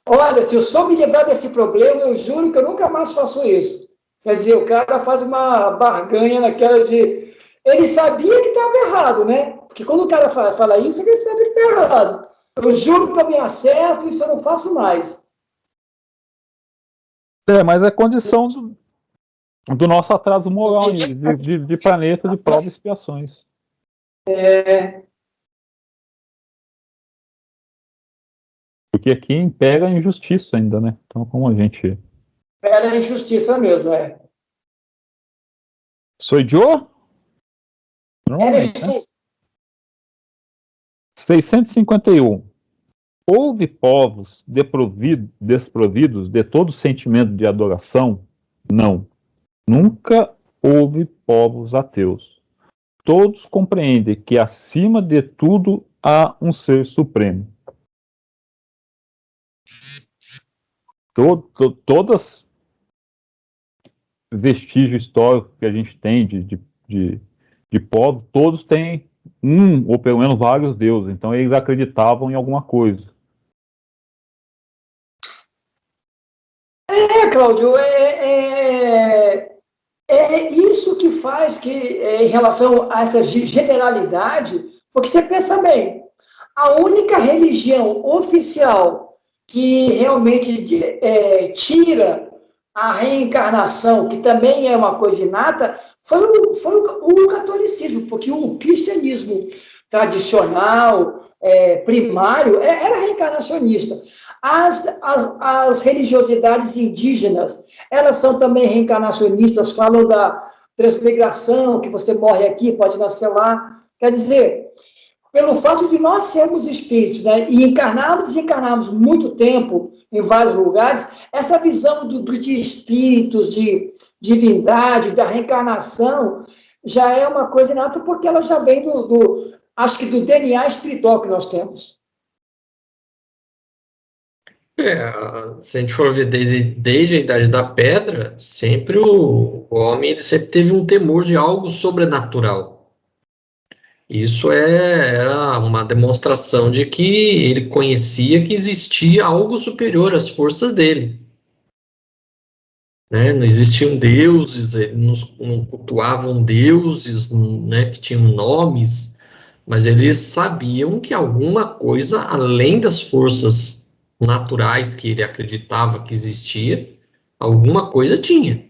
Olha, se eu só me livrar desse problema, eu juro que eu nunca mais faço isso. Quer dizer, o cara faz uma barganha naquela de... ele sabia que estava errado, né? Porque quando o cara fala isso, ele sabe que está errado. Eu juro que eu me acerto, isso eu não faço mais. Mas é condição do nosso atraso moral de planeta de provas e expiações. Porque aqui impera a injustiça ainda, né? Então, como a gente... Era injustiça mesmo, é. Sou Joe? Era estudo. 651. Houve povos desprovidos de todo sentimento de adoração? Não. Nunca houve povos ateus. Todos compreendem que acima de tudo há um ser supremo. Todas vestígios históricos que a gente tem de povos, todos têm um, ou pelo menos vários deuses. Então eles acreditavam em alguma coisa. Cláudio, é isso que faz que, em relação a essa generalidade, porque você pensa bem, a única religião oficial que realmente tira a reencarnação, que também é uma coisa inata, foi o catolicismo, porque o cristianismo tradicional, primário, era reencarnacionista. As religiosidades indígenas, elas são também reencarnacionistas, falam da transmigração, que você morre aqui, pode nascer lá. Quer dizer, pelo fato de nós sermos espíritos, né, e encarnarmos muito tempo em vários lugares, essa visão de espíritos, de divindade, da reencarnação, já é uma coisa inata, porque ela já vem acho que do DNA espiritual que nós temos. Se a gente for ver desde a Idade da Pedra, sempre o homem ele sempre teve um temor de algo sobrenatural. Isso era uma demonstração de que ele conhecia que existia algo superior às forças dele. Né? Não existiam deuses, não cultuavam deuses, né, que tinham nomes, mas eles sabiam que alguma coisa, além das forças naturais que ele acreditava que existia, alguma coisa tinha.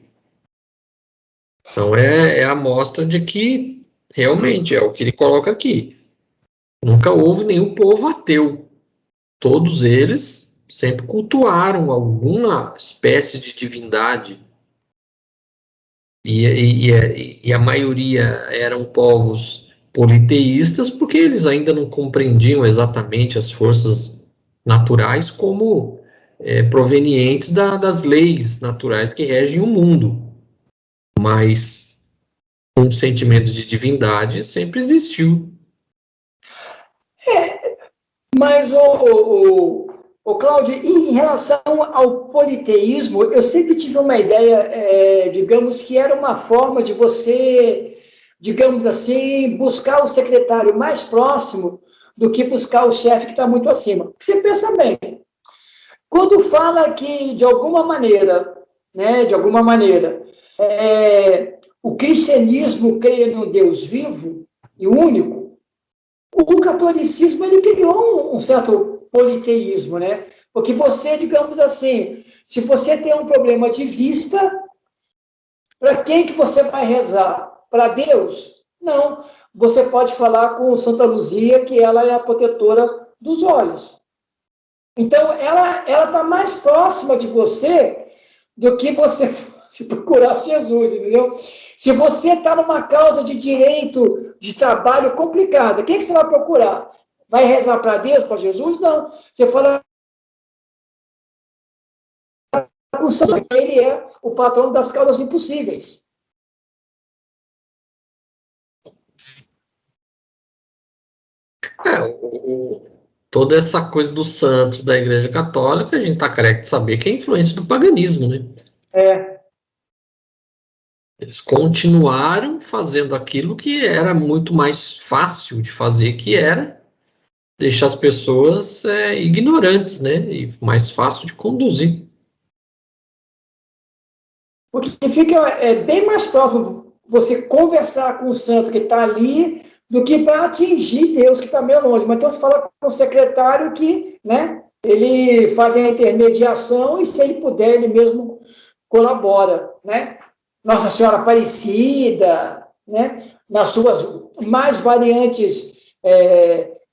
Então é a mostra de que realmente é o que ele coloca aqui. Nunca houve nenhum povo ateu. Todos eles sempre cultuaram alguma espécie de divindade. E a maioria eram povos politeístas porque eles ainda não compreendiam exatamente as forças naturais como provenientes das leis naturais que regem o mundo. Mas um sentimento de divindade sempre existiu. Mas, Cláudio, em relação ao politeísmo, eu sempre tive uma ideia, digamos, que era uma forma de você, digamos assim, buscar o secretário mais próximo do que buscar o chefe que está muito acima. Porque você pensa bem, quando fala que, de alguma maneira, o cristianismo crê no Deus vivo e único, o catolicismo ele criou um certo politeísmo, né? Porque você, digamos assim, se você tem um problema de vista, para quem que você vai rezar? Para Deus? Não. Você pode falar com Santa Luzia, que ela é a protetora dos olhos. Então, ela está mais próxima de você do que você se procurar Jesus, entendeu? Se você está numa causa de direito de trabalho complicada, quem que você vai procurar? Vai rezar para Deus, para Jesus? Não. Você fala com o santo, ele é o patrono das causas impossíveis. Toda essa coisa dos santos da Igreja Católica, a gente está careca de saber que é influência do paganismo, né? Eles continuaram fazendo aquilo que era muito mais fácil de fazer, que era deixar as pessoas ignorantes, né? E mais fácil de conduzir. Porque fica bem mais próximo você conversar com o santo que está ali do que para atingir Deus que está meio longe. Mas então você fala com o secretário que, né, ele faz a intermediação e se ele puder, ele mesmo colabora, né? Nossa Senhora Aparecida, né? Nas suas mais variantes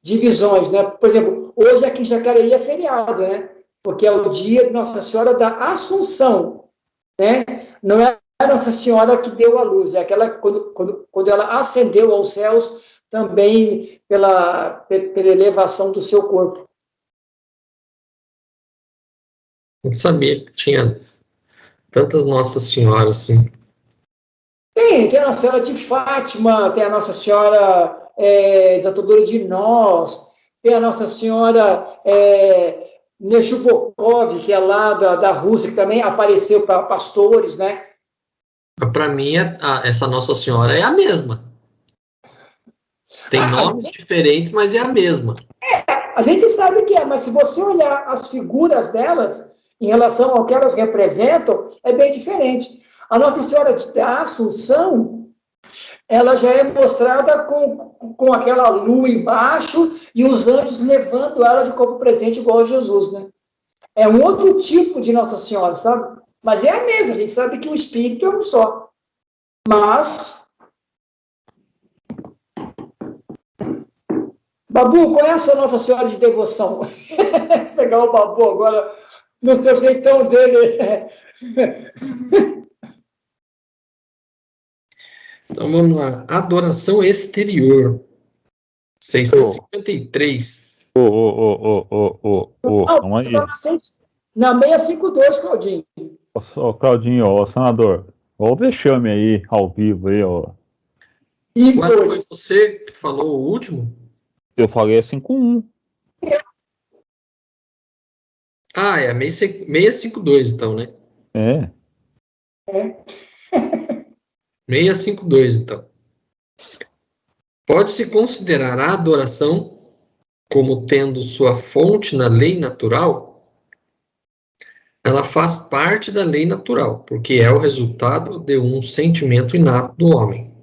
divisões, né? Por exemplo, hoje aqui em Jacareí é feriado, né? Porque é o dia de Nossa Senhora da Assunção, né? Não é a Nossa Senhora que deu a luz, é aquela quando ela ascendeu aos céus também pela elevação do seu corpo. Não sabia que tinha tantas Nossas Senhoras assim. Tem a Nossa Senhora de Fátima, tem a Nossa Senhora Desatadora de Nós, tem a Nossa Senhora Nechubokov, que é lá da Rússia, que também apareceu para pastores, né? Para mim, essa Nossa Senhora é a mesma. Tem nomes diferentes, mas é a mesma. A gente sabe que é, mas se você olhar as figuras delas, em relação ao que elas representam, é bem diferente. A Nossa Senhora da Assunção, ela já é mostrada com aquela lua embaixo e os anjos levando ela de corpo presente igual a Jesus, né? É um outro tipo de Nossa Senhora, sabe? Mas é a mesma, a gente sabe que o Espírito é um só. Mas... Babu, qual é a sua Nossa Senhora de devoção? Vou pegar o Babu agora no seu jeitão dele. Então vamos lá. Adoração exterior. 653. Vamos aí. Na 652, Claudinho. Claudinho, senador, olha o vexame aí, ao vivo aí, ó. Qual foi você que falou o último? Eu falei 5-1. Ah, é a 652, então, né? É. 652, então. Pode-se considerar a adoração como tendo sua fonte na lei natural? Ela faz parte da lei natural, porque é o resultado de um sentimento inato do homem.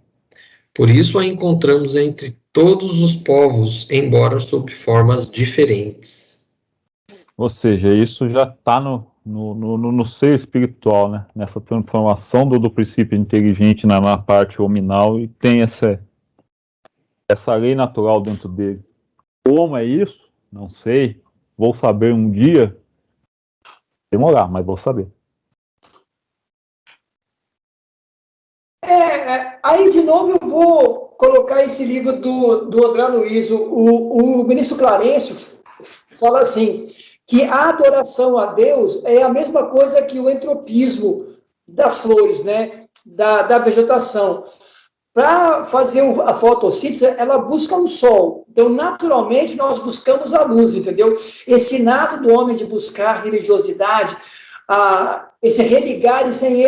Por isso a encontramos entre todos os povos, embora sob formas diferentes. Ou seja, isso já está no ser espiritual, né? Nessa transformação do princípio inteligente na parte hominal, e tem essa lei natural dentro dele. Como é isso? Não sei. Vou saber um dia. Demorar, mas vou saber. Aí, de novo, eu vou colocar esse livro do André Luiz. O ministro Clarencio fala assim, que a adoração a Deus é a mesma coisa que o entropismo das flores, né? Da vegetação. Para fazer a fotossíntese, ela busca o sol. Então, naturalmente, nós buscamos a luz, entendeu? Esse nato do homem de buscar religiosidade, esse religar,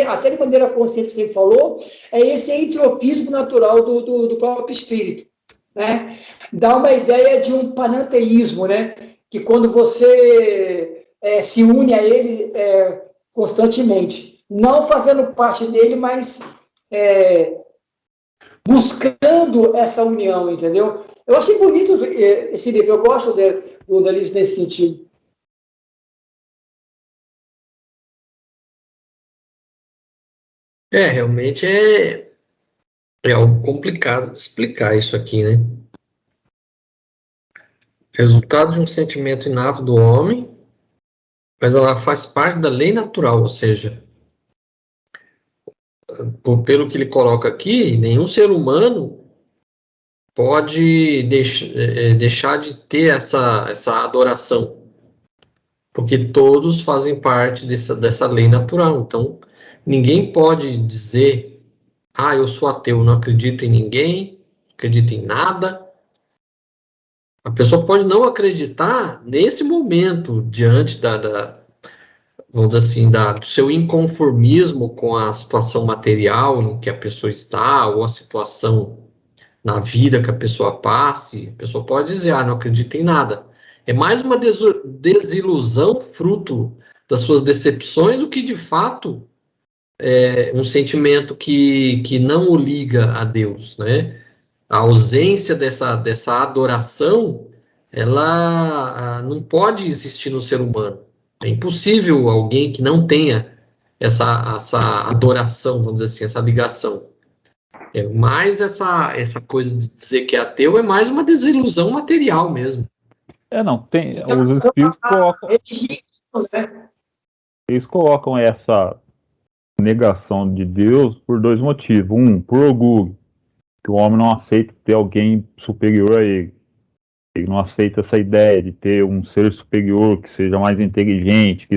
até de maneira consciente, você falou, é esse entropismo natural do próprio espírito, né? Dá uma ideia de um pananteísmo, né? Que quando você se une a ele constantemente, não fazendo parte dele, mas buscando essa união, entendeu? Eu achei bonito esse livro, eu gosto do André nesse sentido. Realmente é algo complicado de explicar isso aqui, né? Resultado de um sentimento inato do homem, mas ela faz parte da lei natural, ou seja, pelo que ele coloca aqui, nenhum ser humano pode deixar de ter essa adoração, porque todos fazem parte dessa lei natural. Então, ninguém pode dizer, eu sou ateu, não acredito em ninguém, não acredito em nada. A pessoa pode não acreditar nesse momento, diante vamos dizer assim, do seu inconformismo com a situação material em que a pessoa está, ou a situação na vida que a pessoa passe. A pessoa pode dizer, não acredito em nada. É mais uma desilusão fruto das suas decepções do que, de fato, um sentimento que não o liga a Deus, né? A ausência dessa adoração, ela não pode existir no ser humano. É impossível alguém que não tenha essa adoração, vamos dizer assim, essa ligação. É mais essa coisa de dizer que é ateu, é mais uma desilusão material mesmo. Não, tem, os espíritos colocam essa negação de Deus por dois motivos. Um, por orgulho, que o homem não aceita ter alguém superior a ele. Ele não aceita essa ideia de ter um ser superior que seja mais inteligente.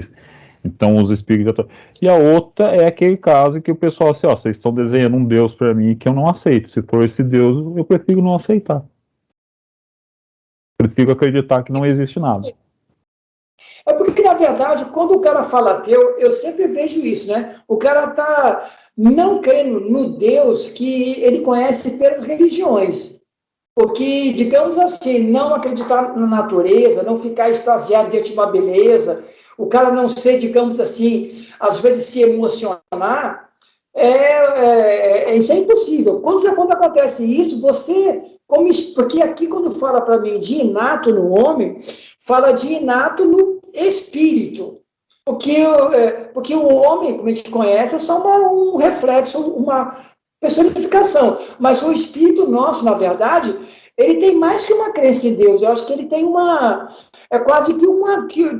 Então os espíritos... E a outra é aquele caso que o pessoal assim, vocês estão desenhando um Deus para mim que eu não aceito. Se for esse Deus, eu prefiro não aceitar. Prefiro acreditar que não existe nada. É porque, na verdade, quando o cara fala ateu, eu sempre vejo isso, né? O cara tá não crendo no Deus que ele conhece pelas religiões. Porque, digamos assim, não acreditar na natureza, não ficar extasiado diante de uma beleza, o cara não ser, digamos assim, às vezes se emocionar, isso é impossível. Quando acontece isso, porque aqui quando fala para mim de inato no homem, fala de inato no espírito. Porque o homem, como a gente conhece, é só um reflexo, uma personificação. Mas o espírito nosso, na verdade, ele tem mais que uma crença em Deus. Eu acho que ele tem quase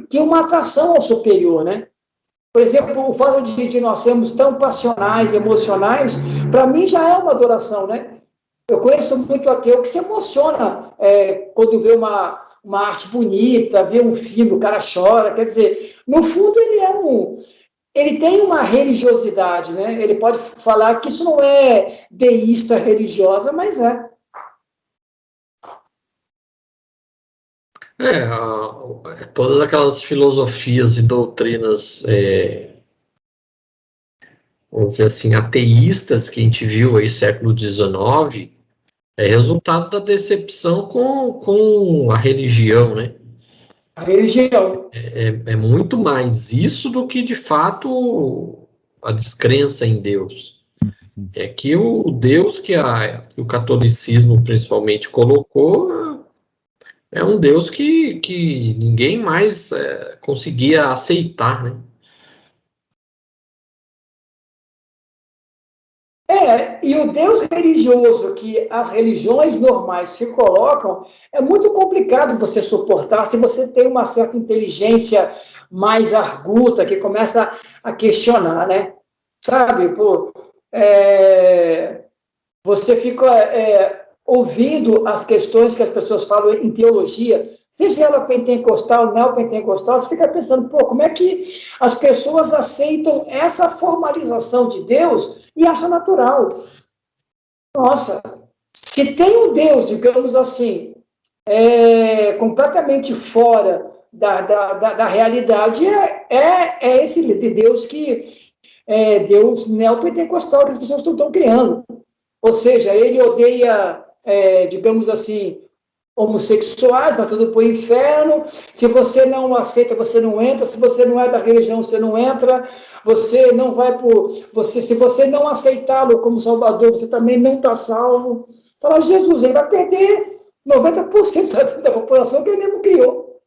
que uma atração ao superior, né? Por exemplo, o fato de nós sermos tão passionais, emocionais, para mim já é uma adoração, né? Eu conheço muito ateu que se emociona quando vê uma arte bonita, vê um filme, o cara chora. Quer dizer, no fundo ele tem uma religiosidade, né? Ele pode falar que isso não é deísta religiosa, mas é. Todas aquelas filosofias e doutrinas, vamos dizer assim, ateístas que a gente viu aí século XIX, é resultado da decepção com a religião, né? A religião. É muito mais isso do que, de fato, a descrença em Deus. É que o Deus que o catolicismo principalmente colocou é um Deus que ninguém mais conseguia aceitar, né? E o Deus religioso que as religiões normais se colocam é muito complicado você suportar se você tem uma certa inteligência mais arguta, que começa a questionar, né? Sabe, você fica ouvindo as questões que as pessoas falam em teologia, seja ela pentecostal, neopentecostal, você fica pensando, como é que as pessoas aceitam essa formalização de Deus e acham natural? Nossa, se tem um Deus, digamos assim, completamente fora da realidade, é esse Deus que Deus neopentecostal que as pessoas estão criando. Ou seja, ele odeia, digamos assim, homossexuais, vai tudo para o inferno. Se você não aceita, você não entra. Se você não é da religião, você não entra. Você não vai se você não aceitá-lo como Salvador, você também não está salvo. Fala, Jesus, ele vai perder 90% da população que ele mesmo criou.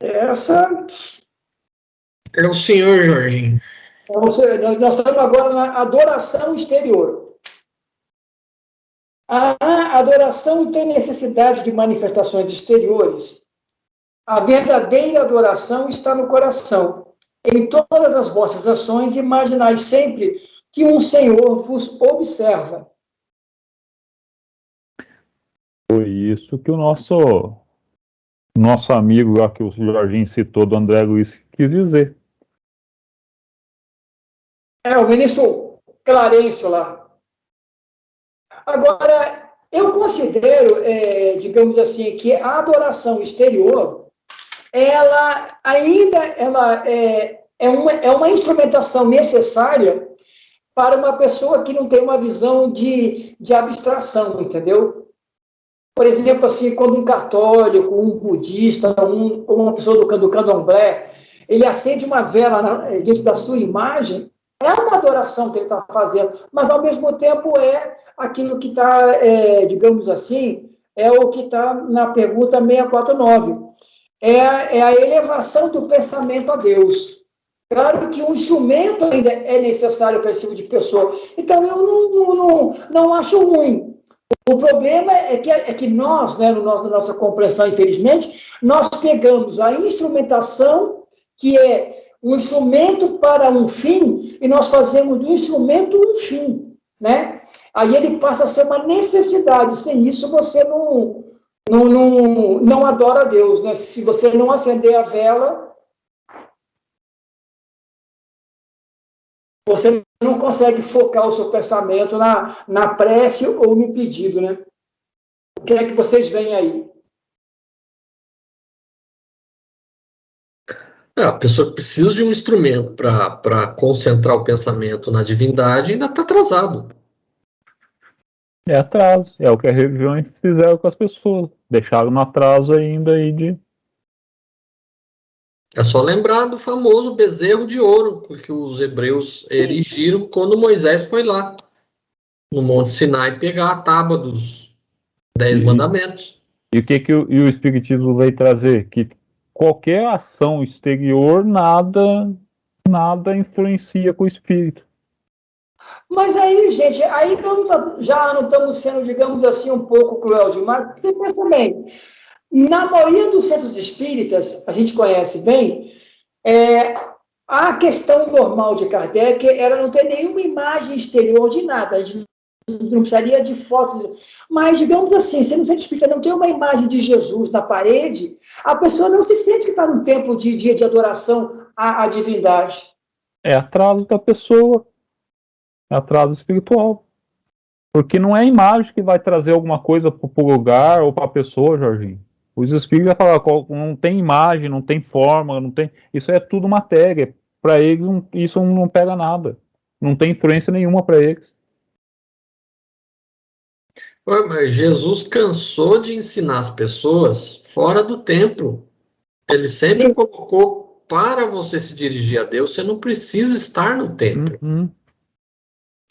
Essa é o senhor, Jorginho. Nós estamos agora na adoração exterior. A adoração tem necessidade de manifestações exteriores. A verdadeira adoração está no coração. Em todas as vossas ações, imaginai sempre que um Senhor vos observa. Foi isso que o nosso amigo lá que o Jorginho citou, do André Luiz, quis dizer. O ministro Clarencio lá. Agora, eu considero, digamos assim, que a adoração exterior, ela ainda é uma instrumentação necessária para uma pessoa que não tem uma visão de abstração, entendeu? Por exemplo, assim, quando um católico, um budista, uma pessoa do candomblé, ele acende uma vela diante da sua imagem, é uma adoração que ele está fazendo, mas ao mesmo tempo é aquilo que está, digamos assim, é o que está na pergunta 649. É a elevação do pensamento a Deus. Claro que um instrumento ainda é necessário para esse tipo de pessoa. Então, eu não acho ruim. O problema é que nós, né, na nossa compreensão, infelizmente, nós pegamos a instrumentação, que é um instrumento para um fim, e nós fazemos do instrumento um fim, né? Aí ele passa a ser uma necessidade. Sem isso, você não adora a Deus, né? Se você não acender a vela, você não consegue focar o seu pensamento na prece ou no pedido, né? O que é que vocês veem aí? A pessoa que precisa de um instrumento para concentrar o pensamento na divindade ainda está atrasado. É atraso. É o que as religiões fizeram com as pessoas. Deixaram no atraso ainda aí de... É só lembrar do famoso bezerro de ouro que os hebreus erigiram quando Moisés foi lá no Monte Sinai pegar a tábua dos 10 mandamentos. E o que o Espiritismo veio trazer? Que qualquer ação exterior, nada influencia com o espírito. Mas aí, gente, aí já não estamos sendo, digamos assim, um pouco cruel demais, porque você pensa bem, na maioria dos centros espíritas, a gente conhece bem, a questão normal de Kardec era não ter nenhuma imagem exterior de nada, a gente não precisaria de fotos, mas, digamos assim, se no centro espírita não tem uma imagem de Jesus na parede, a pessoa não se sente que está num templo de adoração à divindade. É atraso da pessoa, é atraso espiritual. Porque não é a imagem que vai trazer alguma coisa para o lugar ou para a pessoa, Jorginho. Os espíritos vão falar, não tem imagem, não tem forma, não tem. Isso é tudo matéria. Para eles, isso não pega nada. Não tem influência nenhuma para eles. Mas Jesus cansou de ensinar as pessoas fora do templo. Ele sempre colocou, para você se dirigir a Deus, você não precisa estar no templo.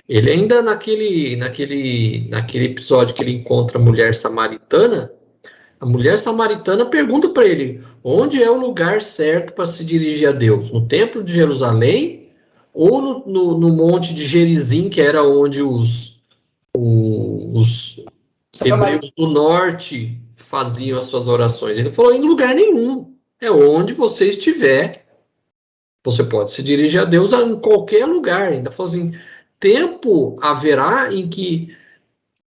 Ele ainda naquele episódio que ele encontra a mulher samaritana, a mulher samaritana pergunta para ele, onde é o lugar certo para se dirigir a Deus? No templo de Jerusalém ou no monte de Gerizim, que era onde os hebreus do norte faziam as suas orações? Ele falou, em lugar nenhum. É onde você estiver, você pode se dirigir a Deus em qualquer lugar. Ainda falou assim, tempo haverá em que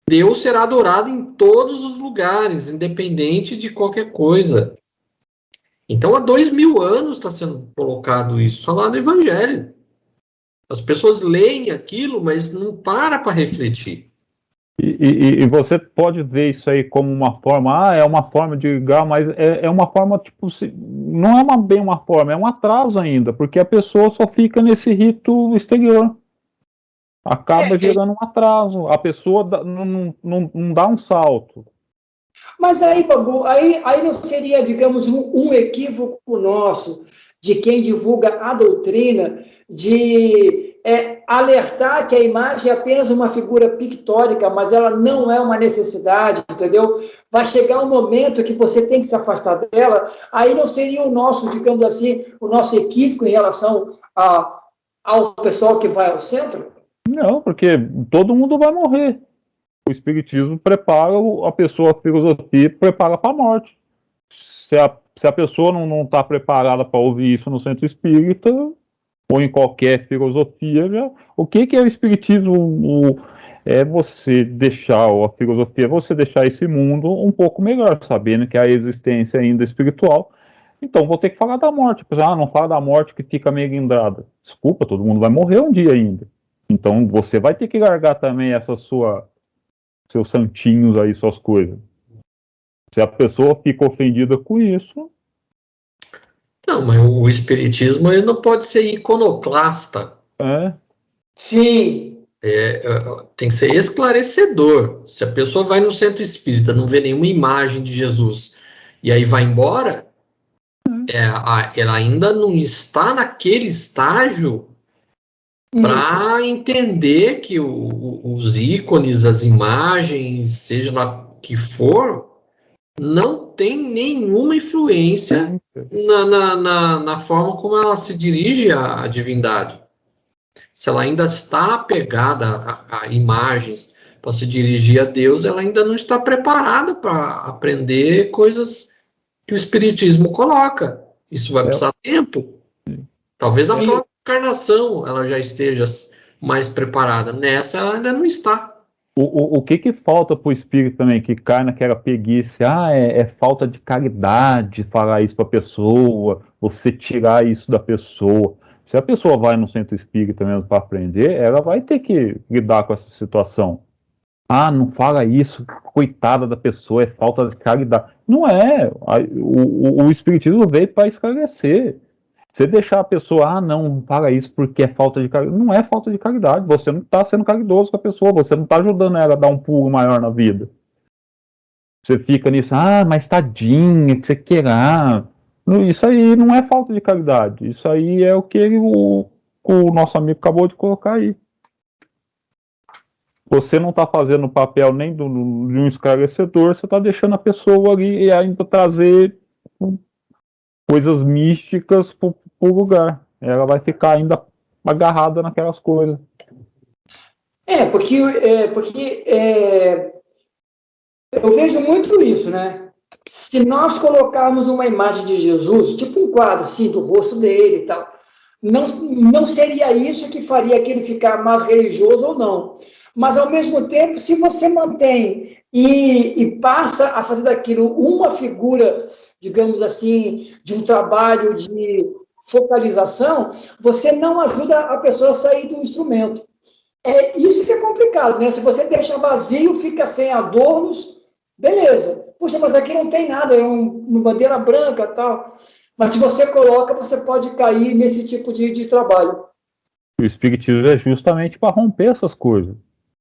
Deus será adorado em todos os lugares, independente de qualquer coisa. Então, há 2000 anos está sendo colocado isso, está lá no Evangelho. As pessoas leem aquilo, mas não para refletir. E você pode ver isso aí como uma forma, é uma forma de ligar, mas é uma forma, tipo, não é bem uma forma, é um atraso ainda, porque a pessoa só fica nesse rito exterior. Acaba gerando um atraso, a pessoa não dá um salto. Mas aí, Babu, aí não seria, digamos, um equívoco nosso, de quem divulga a doutrina, de alertar que a imagem é apenas uma figura pictórica, mas ela não é uma necessidade, entendeu? Vai chegar um momento que você tem que se afastar dela, aí não seria o nosso, digamos assim, o nosso equívoco em relação ao pessoal que vai ao centro? Não, porque todo mundo vai morrer. O espiritismo prepara a pessoa, a filosofia prepara para a morte. Se a pessoa não está preparada para ouvir isso no centro espírita, ou em qualquer filosofia, o que é o espiritismo? É você deixar, ou a filosofia é você deixar esse mundo um pouco melhor, sabendo que a existência ainda é espiritual. Então, vou ter que falar da morte. Não fala da morte que fica meio guindrada. Desculpa, todo mundo vai morrer um dia ainda. Então, você vai ter que largar também seus santinhos aí, suas coisas. Se a pessoa fica ofendida com isso... Não, mas o espiritismo ele não pode ser iconoclasta. Sim. Tem que ser esclarecedor. Se a pessoa vai no centro espírita, não vê nenhuma imagem de Jesus, e aí vai embora, ela ainda não está naquele estágio para entender que os ícones, as imagens, seja lá o que for, não tem nenhuma influência na forma como ela se dirige à divindade. Se ela ainda está apegada a imagens para se dirigir a Deus, ela ainda não está preparada para aprender coisas que o Espiritismo coloca. Isso vai precisar de tempo. Talvez na própria encarnação ela já esteja mais preparada. Nessa ela ainda não está. O que falta para o espírito também, que cai naquela preguiça? É falta de caridade falar isso para a pessoa, você tirar isso da pessoa. Se a pessoa vai no centro espírita mesmo para aprender, ela vai ter que lidar com essa situação. Não fala isso, coitada da pessoa, é falta de caridade. Não é. O espiritismo veio para esclarecer. Você deixar a pessoa, não fala isso porque é falta de caridade. Não é falta de caridade. Você não está sendo caridoso com a pessoa, você não está ajudando ela a dar um pulo maior na vida. Você fica nisso, mas tadinha, que você queira. Isso aí não é falta de caridade. Isso aí é o que o nosso amigo acabou de colocar aí. Você não está fazendo o papel nem de um esclarecedor, você está deixando a pessoa ali e ainda trazer coisas místicas para o lugar. Ela vai ficar ainda agarrada naquelas coisas. Porque eu vejo muito isso, né? Se nós colocarmos uma imagem de Jesus, tipo um quadro assim, do rosto dele e tal, não seria isso que faria aquele ficar mais religioso ou não. Mas, ao mesmo tempo, se você mantém e passa a fazer daquilo uma figura, digamos assim, de um trabalho de focalização, você não ajuda a pessoa a sair do instrumento. É isso que é complicado, né? Se você deixa vazio, fica sem adornos, beleza. Puxa, mas aqui não tem nada, é uma bandeira branca e tal. Mas se você coloca, você pode cair nesse tipo de trabalho. O espiritismo é justamente para romper essas coisas.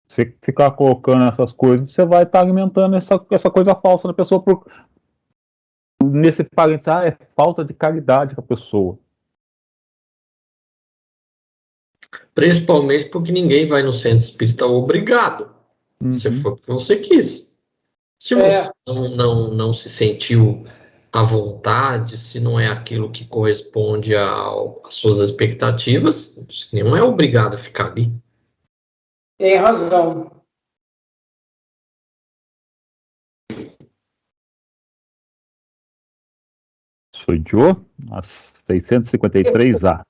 Você ficar colocando essas coisas, você vai estar alimentando essa coisa falsa da pessoa nesse parente, é falta de caridade com a pessoa. Principalmente porque ninguém vai no centro espírita obrigado. Você foi porque você quis. Se você não se sentiu à vontade, se não é aquilo que corresponde às suas expectativas, nenhum é obrigado a ficar ali. Tem razão. Sou Joe, a 653A.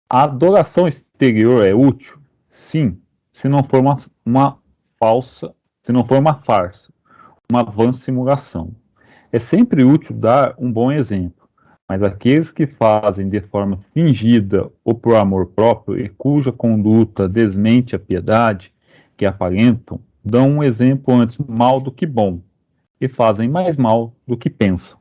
A adoração exterior é útil? Sim, se não for uma farsa, uma vã simulação. É sempre útil dar um bom exemplo, mas aqueles que fazem de forma fingida ou por amor próprio e cuja conduta desmente a piedade que aparentam, dão um exemplo antes mal do que bom, e fazem mais mal do que pensam.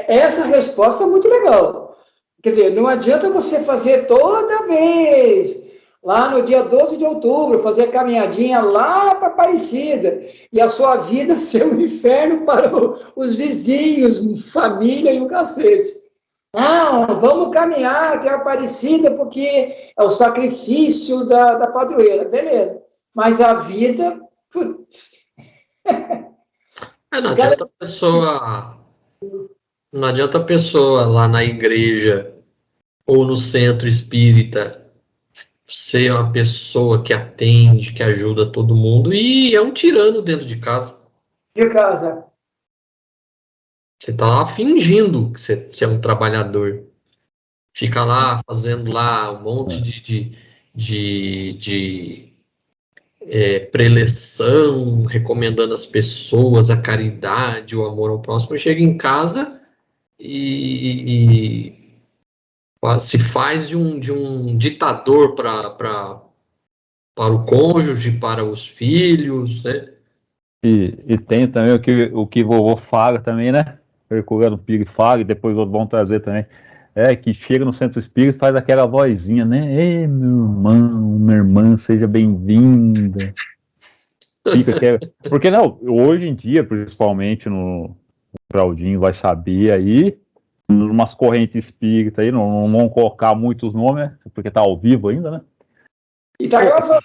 Essa resposta é muito legal. Quer dizer, não adianta você fazer toda vez, lá no dia 12 de outubro, fazer a caminhadinha lá para Aparecida, e a sua vida ser um inferno para os vizinhos, família e o cacete. Não, vamos caminhar até a Aparecida, porque é o sacrifício da padroeira. Beleza. Mas a vida... Putz. Não adianta a pessoa lá na igreja ou no centro espírita ser uma pessoa que atende, que ajuda todo mundo e é um tirano dentro de casa. De casa. Você está lá fingindo que você é um trabalhador. Fica lá fazendo lá um monte de preleção, recomendando às pessoas a caridade, o amor ao próximo. Chega em casa e se faz de um ditador para o cônjuge, para os filhos, né? E tem também o que vovô fala também, né? Percurando o Piro fala, e depois vão trazer também. Que chega no centro espírita e faz aquela vozinha, né? Ei, meu irmão, minha irmã, seja bem-vinda. Porque não, hoje em dia, principalmente o Claudinho vai saber aí, umas correntes espíritas aí, não vão colocar muitos nomes, né? Porque tá ao vivo ainda, né? E tá gravando.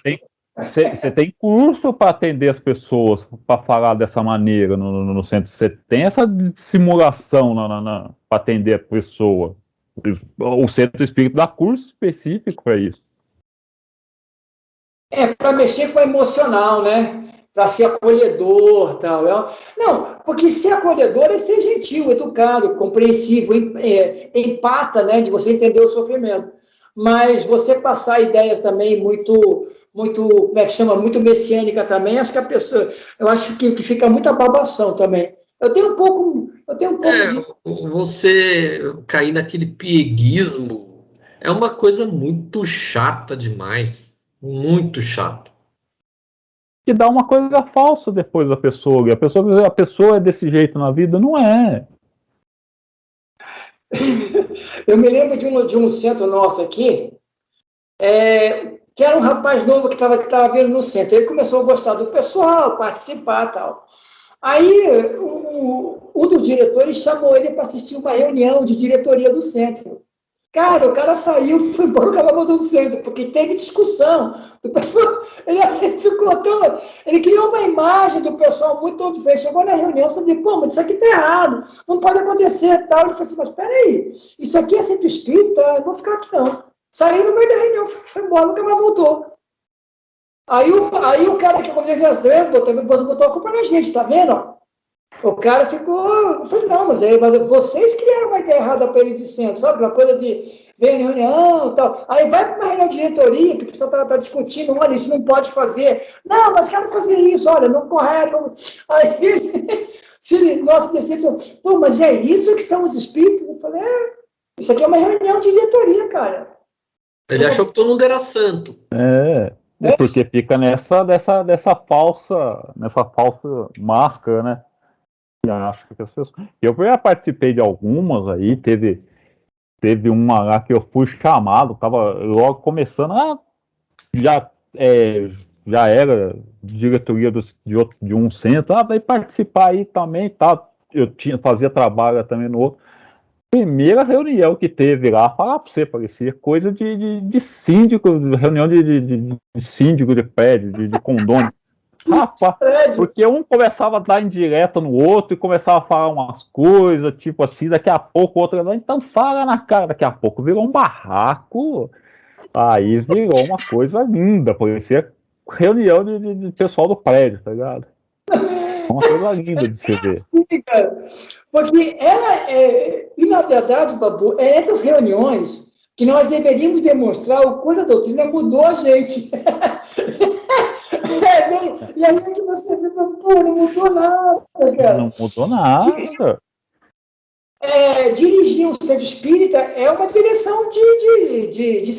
Você tem curso para atender as pessoas, para falar dessa maneira no centro. Você tem essa simulação para atender a pessoa. O centro espírita dá curso específico para isso. Para mexer com o emocional, né? Para ser acolhedor, tal. Não, porque ser acolhedor é ser gentil, educado, compreensivo, empata, né? De você entender o sofrimento. Mas você passar ideias também muito, como é que chama? Muito messiânica também, acho que a pessoa, eu acho que fica muita babação também. Eu tenho um pouco de... Você cair naquele pieguismo é uma coisa muito chata demais. Muito chata. E dá uma coisa falsa depois da pessoa. A pessoa é desse jeito na vida, não é. Eu me lembro de um centro nosso aqui, que era um rapaz novo que estava vindo no centro. Ele começou a gostar do pessoal, participar e tal. Aí, um dos diretores chamou ele para assistir uma reunião de diretoria do centro. Cara, o cara saiu, foi embora, o cara voltou do centro, porque teve discussão. Ele ficou tão... Ele criou uma imagem do pessoal muito diferente. Chegou na reunião, você disse, pô, mas isso aqui tá errado, não pode acontecer tal. Ele falou assim, mas peraí, isso aqui é centro espírita, eu não vou ficar aqui não. Saiu no meio da reunião, foi embora, nunca mais voltou. Aí o cara que botou a culpa na gente, tá vendo? O cara ficou... Eu falei, não, mas vocês criaram uma ideia errada para ele de centro, sabe? Uma coisa de ver reunião e tal. Aí vai para uma reunião de diretoria, que o pessoal tá discutindo, olha, isso não pode fazer. Não, mas quero fazer isso, olha, não correto. Aí, nossa, decidiu, pô, mas é isso que são os espíritos? Eu falei, isso aqui é uma reunião de diretoria, cara. Ele achou que todo mundo era santo. Porque fica nessa falsa máscara, né? Acho que as pessoas... Eu já participei de algumas aí, teve uma lá que eu fui chamado, tava logo começando, já era diretoria de um centro, vai participar aí também, tá? Eu fazia trabalho também no outro. Primeira reunião que teve lá, falar pra você, parecia coisa de síndico, reunião de síndico de prédio, de condomínio. Rapaz, porque um começava a dar indireta no outro e começava a falar umas coisas, tipo assim, daqui a pouco o outro, então fala na cara, daqui a pouco virou um barraco, aí virou uma coisa linda, parecia reunião de pessoal do prédio, tá ligado? Uma coisa linda de se ver. Sim, cara. Porque e na verdade, Babu, é essas reuniões que nós deveríamos demonstrar o quanto a doutrina mudou a gente. E aí é que você fica, pô, não mudou nada, cara. Não mudou nada. Dirigir um centro espírita é uma direção de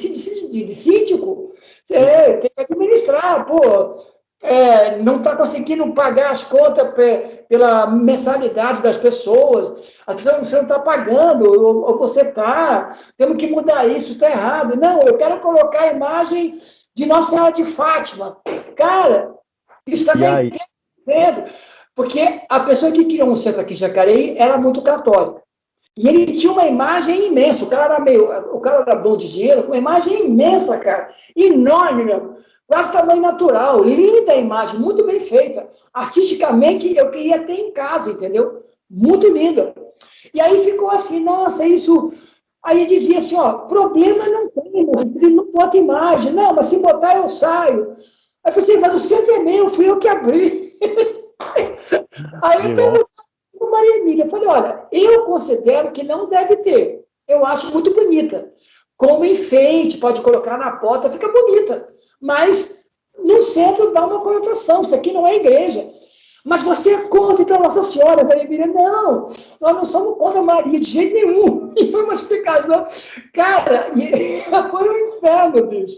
síndico. Tem que administrar, pô. Não está conseguindo pagar as contas pela mensalidade das pessoas, você não está pagando, ou você está, temos que mudar isso, está errado. Não, eu quero colocar a imagem de Nossa Senhora de Fátima. Cara, isso também tem dentro, porque a pessoa que criou um centro aqui em Jacareí era muito católica. E ele tinha uma imagem imensa, o cara era bom de dinheiro, uma imagem imensa, cara, enorme, meu. Quase tamanho natural, linda a imagem, muito bem feita. Artisticamente, eu queria ter em casa, entendeu? Muito linda. E aí ficou assim, nossa, isso... Aí dizia assim, problema não tem, ele não bota imagem. Não, mas se botar, eu saio. Aí eu falei assim, mas o centro é meu, fui eu que abri. Aí eu perguntei para Maria Emília, eu falei, olha, eu considero que não deve ter. Eu acho muito bonita. Como enfeite, pode colocar na porta, fica bonita. Mas no centro dá uma conotação, isso aqui não é igreja. Mas você é contra então Nossa Senhora, Maria Emília? Não, nós não somos contra Maria de jeito nenhum. E foi uma explicação. Cara, foi um inferno, bicho.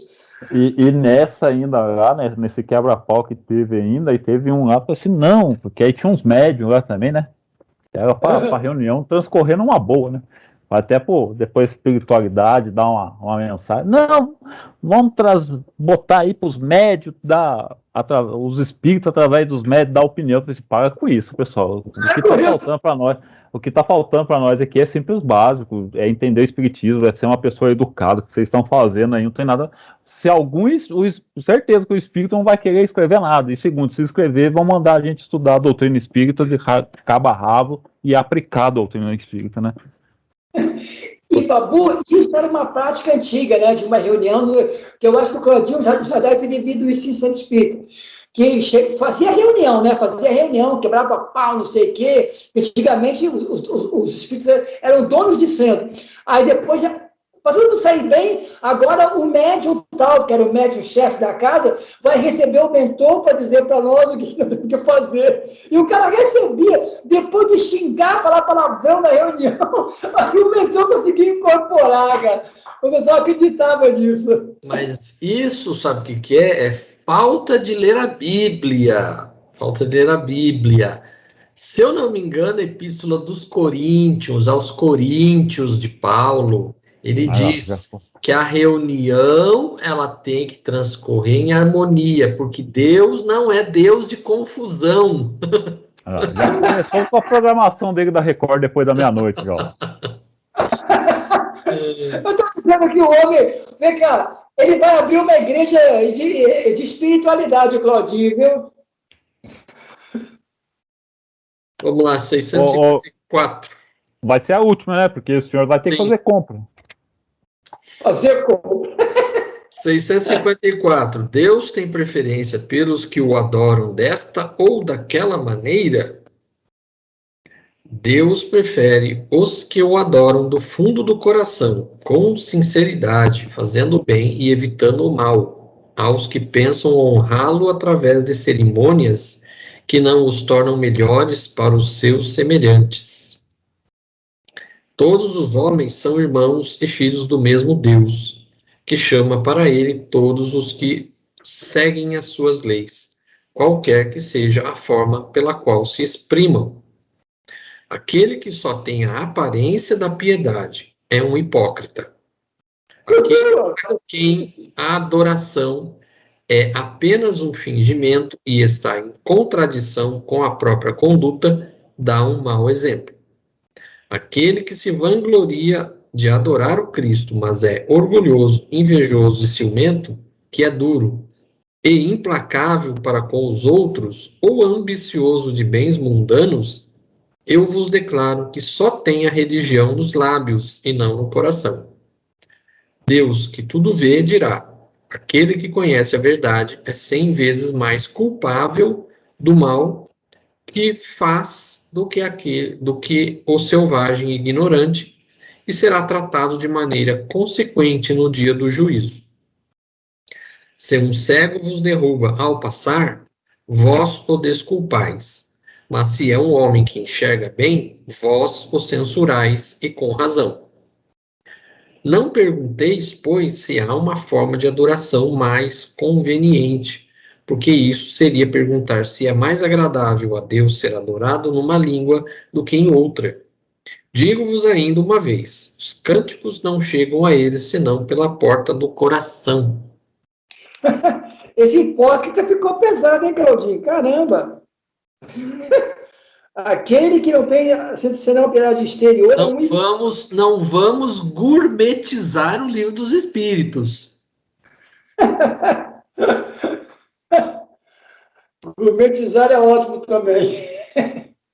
E nessa ainda lá, né, nesse quebra-pau que teve ainda, e teve um lá, assim, não, porque aí tinha uns médiums lá também, né? Era para reunião transcorrer numa boa, né? Até, pô, depois espiritualidade, dar uma mensagem. Não, vamos botar aí para os médios, os espíritos, através dos médios, dar opinião. Eu falei assim, para com isso, pessoal. O que está faltando para nós? O que está faltando para nós aqui é sempre os básicos, é entender o espiritismo, é ser uma pessoa educada, que vocês estão fazendo aí, não tem nada. Se alguns, certeza que o espírito não vai querer escrever nada. E segundo, se escrever, vão mandar a gente estudar a doutrina espírita de cabo a rabo e aplicar a doutrina espírita, né? E, Babu, isso era uma prática antiga, né, de uma reunião, que eu acho que o Claudinho já deve ter vivido isso em Centro Espírita, que fazia reunião, né, quebrava pau, não sei o quê. Antigamente, os espíritos eram donos de centro. Aí depois, para tudo sair bem, agora o médium tal, que era o médium-chefe da casa, vai receber o mentor para dizer para nós o que temos que fazer. E o cara recebia, depois de xingar, falar palavrão na reunião, aí o mentor conseguia incorporar, cara. O pessoal acreditava nisso. Mas isso, sabe o que é? É falta de ler a Bíblia. Falta de ler a Bíblia. Se eu não me engano, a Epístola dos Coríntios, aos Coríntios de Paulo, ele diz que a reunião ela tem que transcorrer em harmonia, porque Deus não é Deus de confusão. Já começou com a programação dele da Record depois da meia-noite, já. Eu estou dizendo que o homem, vem cá, ele vai abrir uma igreja de espiritualidade, Claudinho, viu? Vamos lá, 654. Vai ser a última, né? Porque o senhor vai ter que fazer compra. Fazer compra. 654. Deus tem preferência pelos que o adoram desta ou daquela maneira? Deus prefere os que o adoram do fundo do coração, com sinceridade, fazendo o bem e evitando o mal, aos que pensam honrá-lo através de cerimônias que não os tornam melhores para os seus semelhantes. Todos os homens são irmãos e filhos do mesmo Deus, que chama para ele todos os que seguem as suas leis, qualquer que seja a forma pela qual se exprimam. Aquele que só tem a aparência da piedade é um hipócrita. Aquele a quem a adoração é apenas um fingimento e está em contradição com a própria conduta, dá um mau exemplo. Aquele que se vangloria de adorar o Cristo, mas é orgulhoso, invejoso e ciumento, que é duro e implacável para com os outros, ou ambicioso de bens mundanos, eu vos declaro que só tem a religião nos lábios e não no coração. Deus, que tudo vê, dirá: aquele que conhece a verdade é 100 vezes mais culpável do mal que faz do que o selvagem e ignorante, e será tratado de maneira consequente no dia do juízo. Se um cego vos derruba ao passar, vós o desculpais. Mas se é um homem que enxerga bem, vós o censurais, e com razão. Não pergunteis, pois, se há uma forma de adoração mais conveniente, porque isso seria perguntar se é mais agradável a Deus ser adorado numa língua do que em outra. Digo-vos ainda uma vez, os cânticos não chegam a eles senão pela porta do coração. Esse hipócrita ficou pesado, hein, Claudinho? Caramba! Aquele que não tem senão piedade exterior. Não vamos gourmetizar o livro dos Espíritos. Gourmetizar é ótimo também.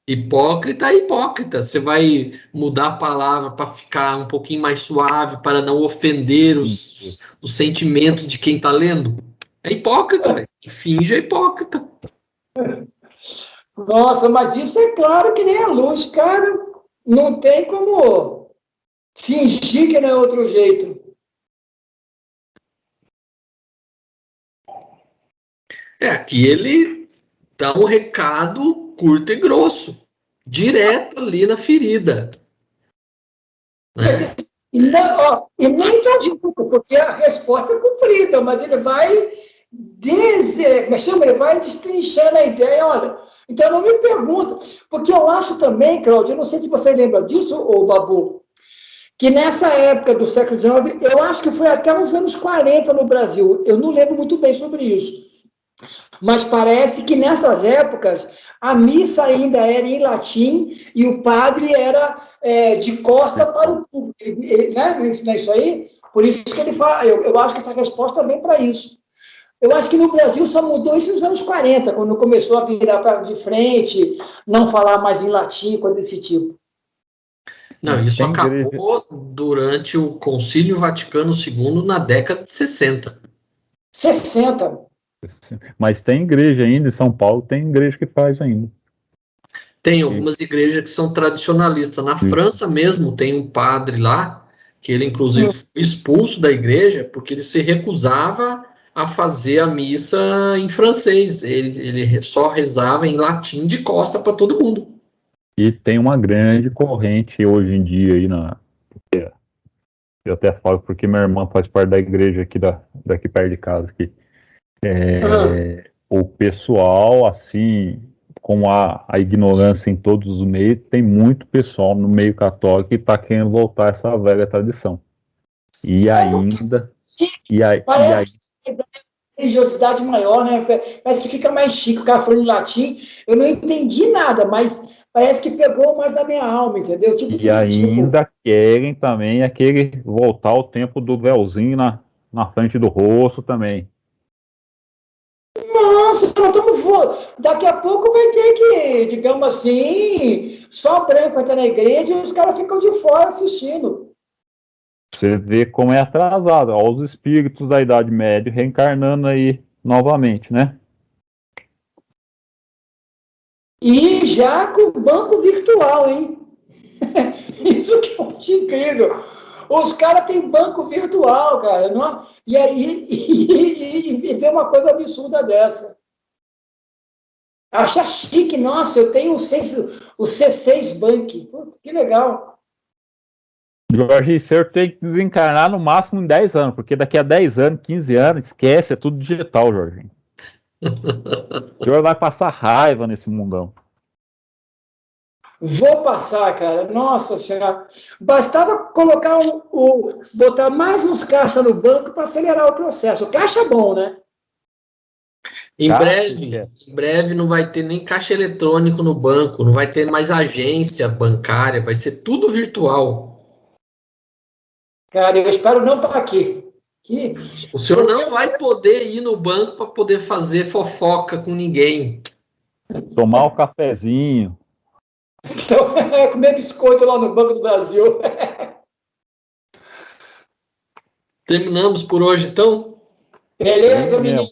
Hipócrita é hipócrita. Você vai mudar a palavra para ficar um pouquinho mais suave, para não ofender os sentimentos de quem está lendo. É hipócrita, velho. Finge é hipócrita. Nossa, mas isso é claro que nem a luz, cara. Não tem como fingir que não é outro jeito. Aqui ele dá um recado curto e grosso, direto ali na ferida. Né? E nem tão curto, porque a resposta é cumprida, mas ele vai ele vai destrinchando a ideia, olha. Então não me pergunta, porque eu acho também, Cláudio, eu não sei se você lembra disso, ô Babu, que nessa época do século XIX, eu acho que foi até os anos 40 no Brasil, eu não lembro muito bem sobre isso, mas parece que nessas épocas a missa ainda era em latim e o padre era de costa para o público, né? Não é isso aí? Por isso que ele fala, eu acho que essa resposta vem para isso. Eu acho que no Brasil só mudou isso nos anos 40, quando começou a virar para de frente, não falar mais em latim, coisa desse tipo. Não, isso Tem acabou igreja. durante o Concílio Vaticano II na década de 60. 60. Mas tem igreja ainda, em São Paulo tem igreja que faz ainda. Tem algumas igrejas que são tradicionalistas. Na França mesmo tem um padre lá, que ele inclusive foi expulso da igreja porque ele se recusava a fazer a missa em francês. Ele só rezava em latim de costa para todo mundo. E tem uma grande corrente hoje em dia aí eu até falo porque minha irmã faz parte da igreja aqui daqui perto de casa aqui. O pessoal, assim, com a ignorância em todos os meios, tem muito pessoal no meio católico que está querendo voltar a essa velha tradição. E ainda. Parece que tem religiosidade maior, né? Parece que fica mais chique o cara falando latim. Eu não entendi nada, mas parece que pegou mais da minha alma, entendeu? Tipo E desse tipo. ainda querem também aquele voltar ao tempo do véuzinho na frente do rosto também. Nossa, nós estamos. Daqui a pouco vai ter que, digamos assim, só branco entrar na igreja e os caras ficam de fora assistindo. Você vê como é atrasado. Olha os espíritos da Idade Média reencarnando aí novamente, né? E já com banco virtual, hein? Isso que eu acho incrível. Os caras têm banco virtual, cara. Não? E aí e vê uma coisa absurda dessa. Acha chique, nossa, eu tenho o C6 Bank. Puta, que legal. Jorge, você tem que desencarnar no máximo em 10 anos, porque daqui a 10 anos, 15 anos, esquece, é tudo digital, Jorge. O senhor vai passar raiva nesse mundão. Vou passar, cara. Nossa Senhora. Bastava colocar botar mais uns caixas no banco para acelerar o processo. Caixa é bom, né? Em breve não vai ter nem caixa eletrônico no banco, não vai ter mais agência bancária, vai ser tudo virtual. Cara, eu espero não estar aqui. O senhor não vai poder ir no banco para poder fazer fofoca com ninguém. Tomar o cafezinho. Então, comer biscoito lá no Banco do Brasil. Terminamos por hoje, então? Beleza, menino?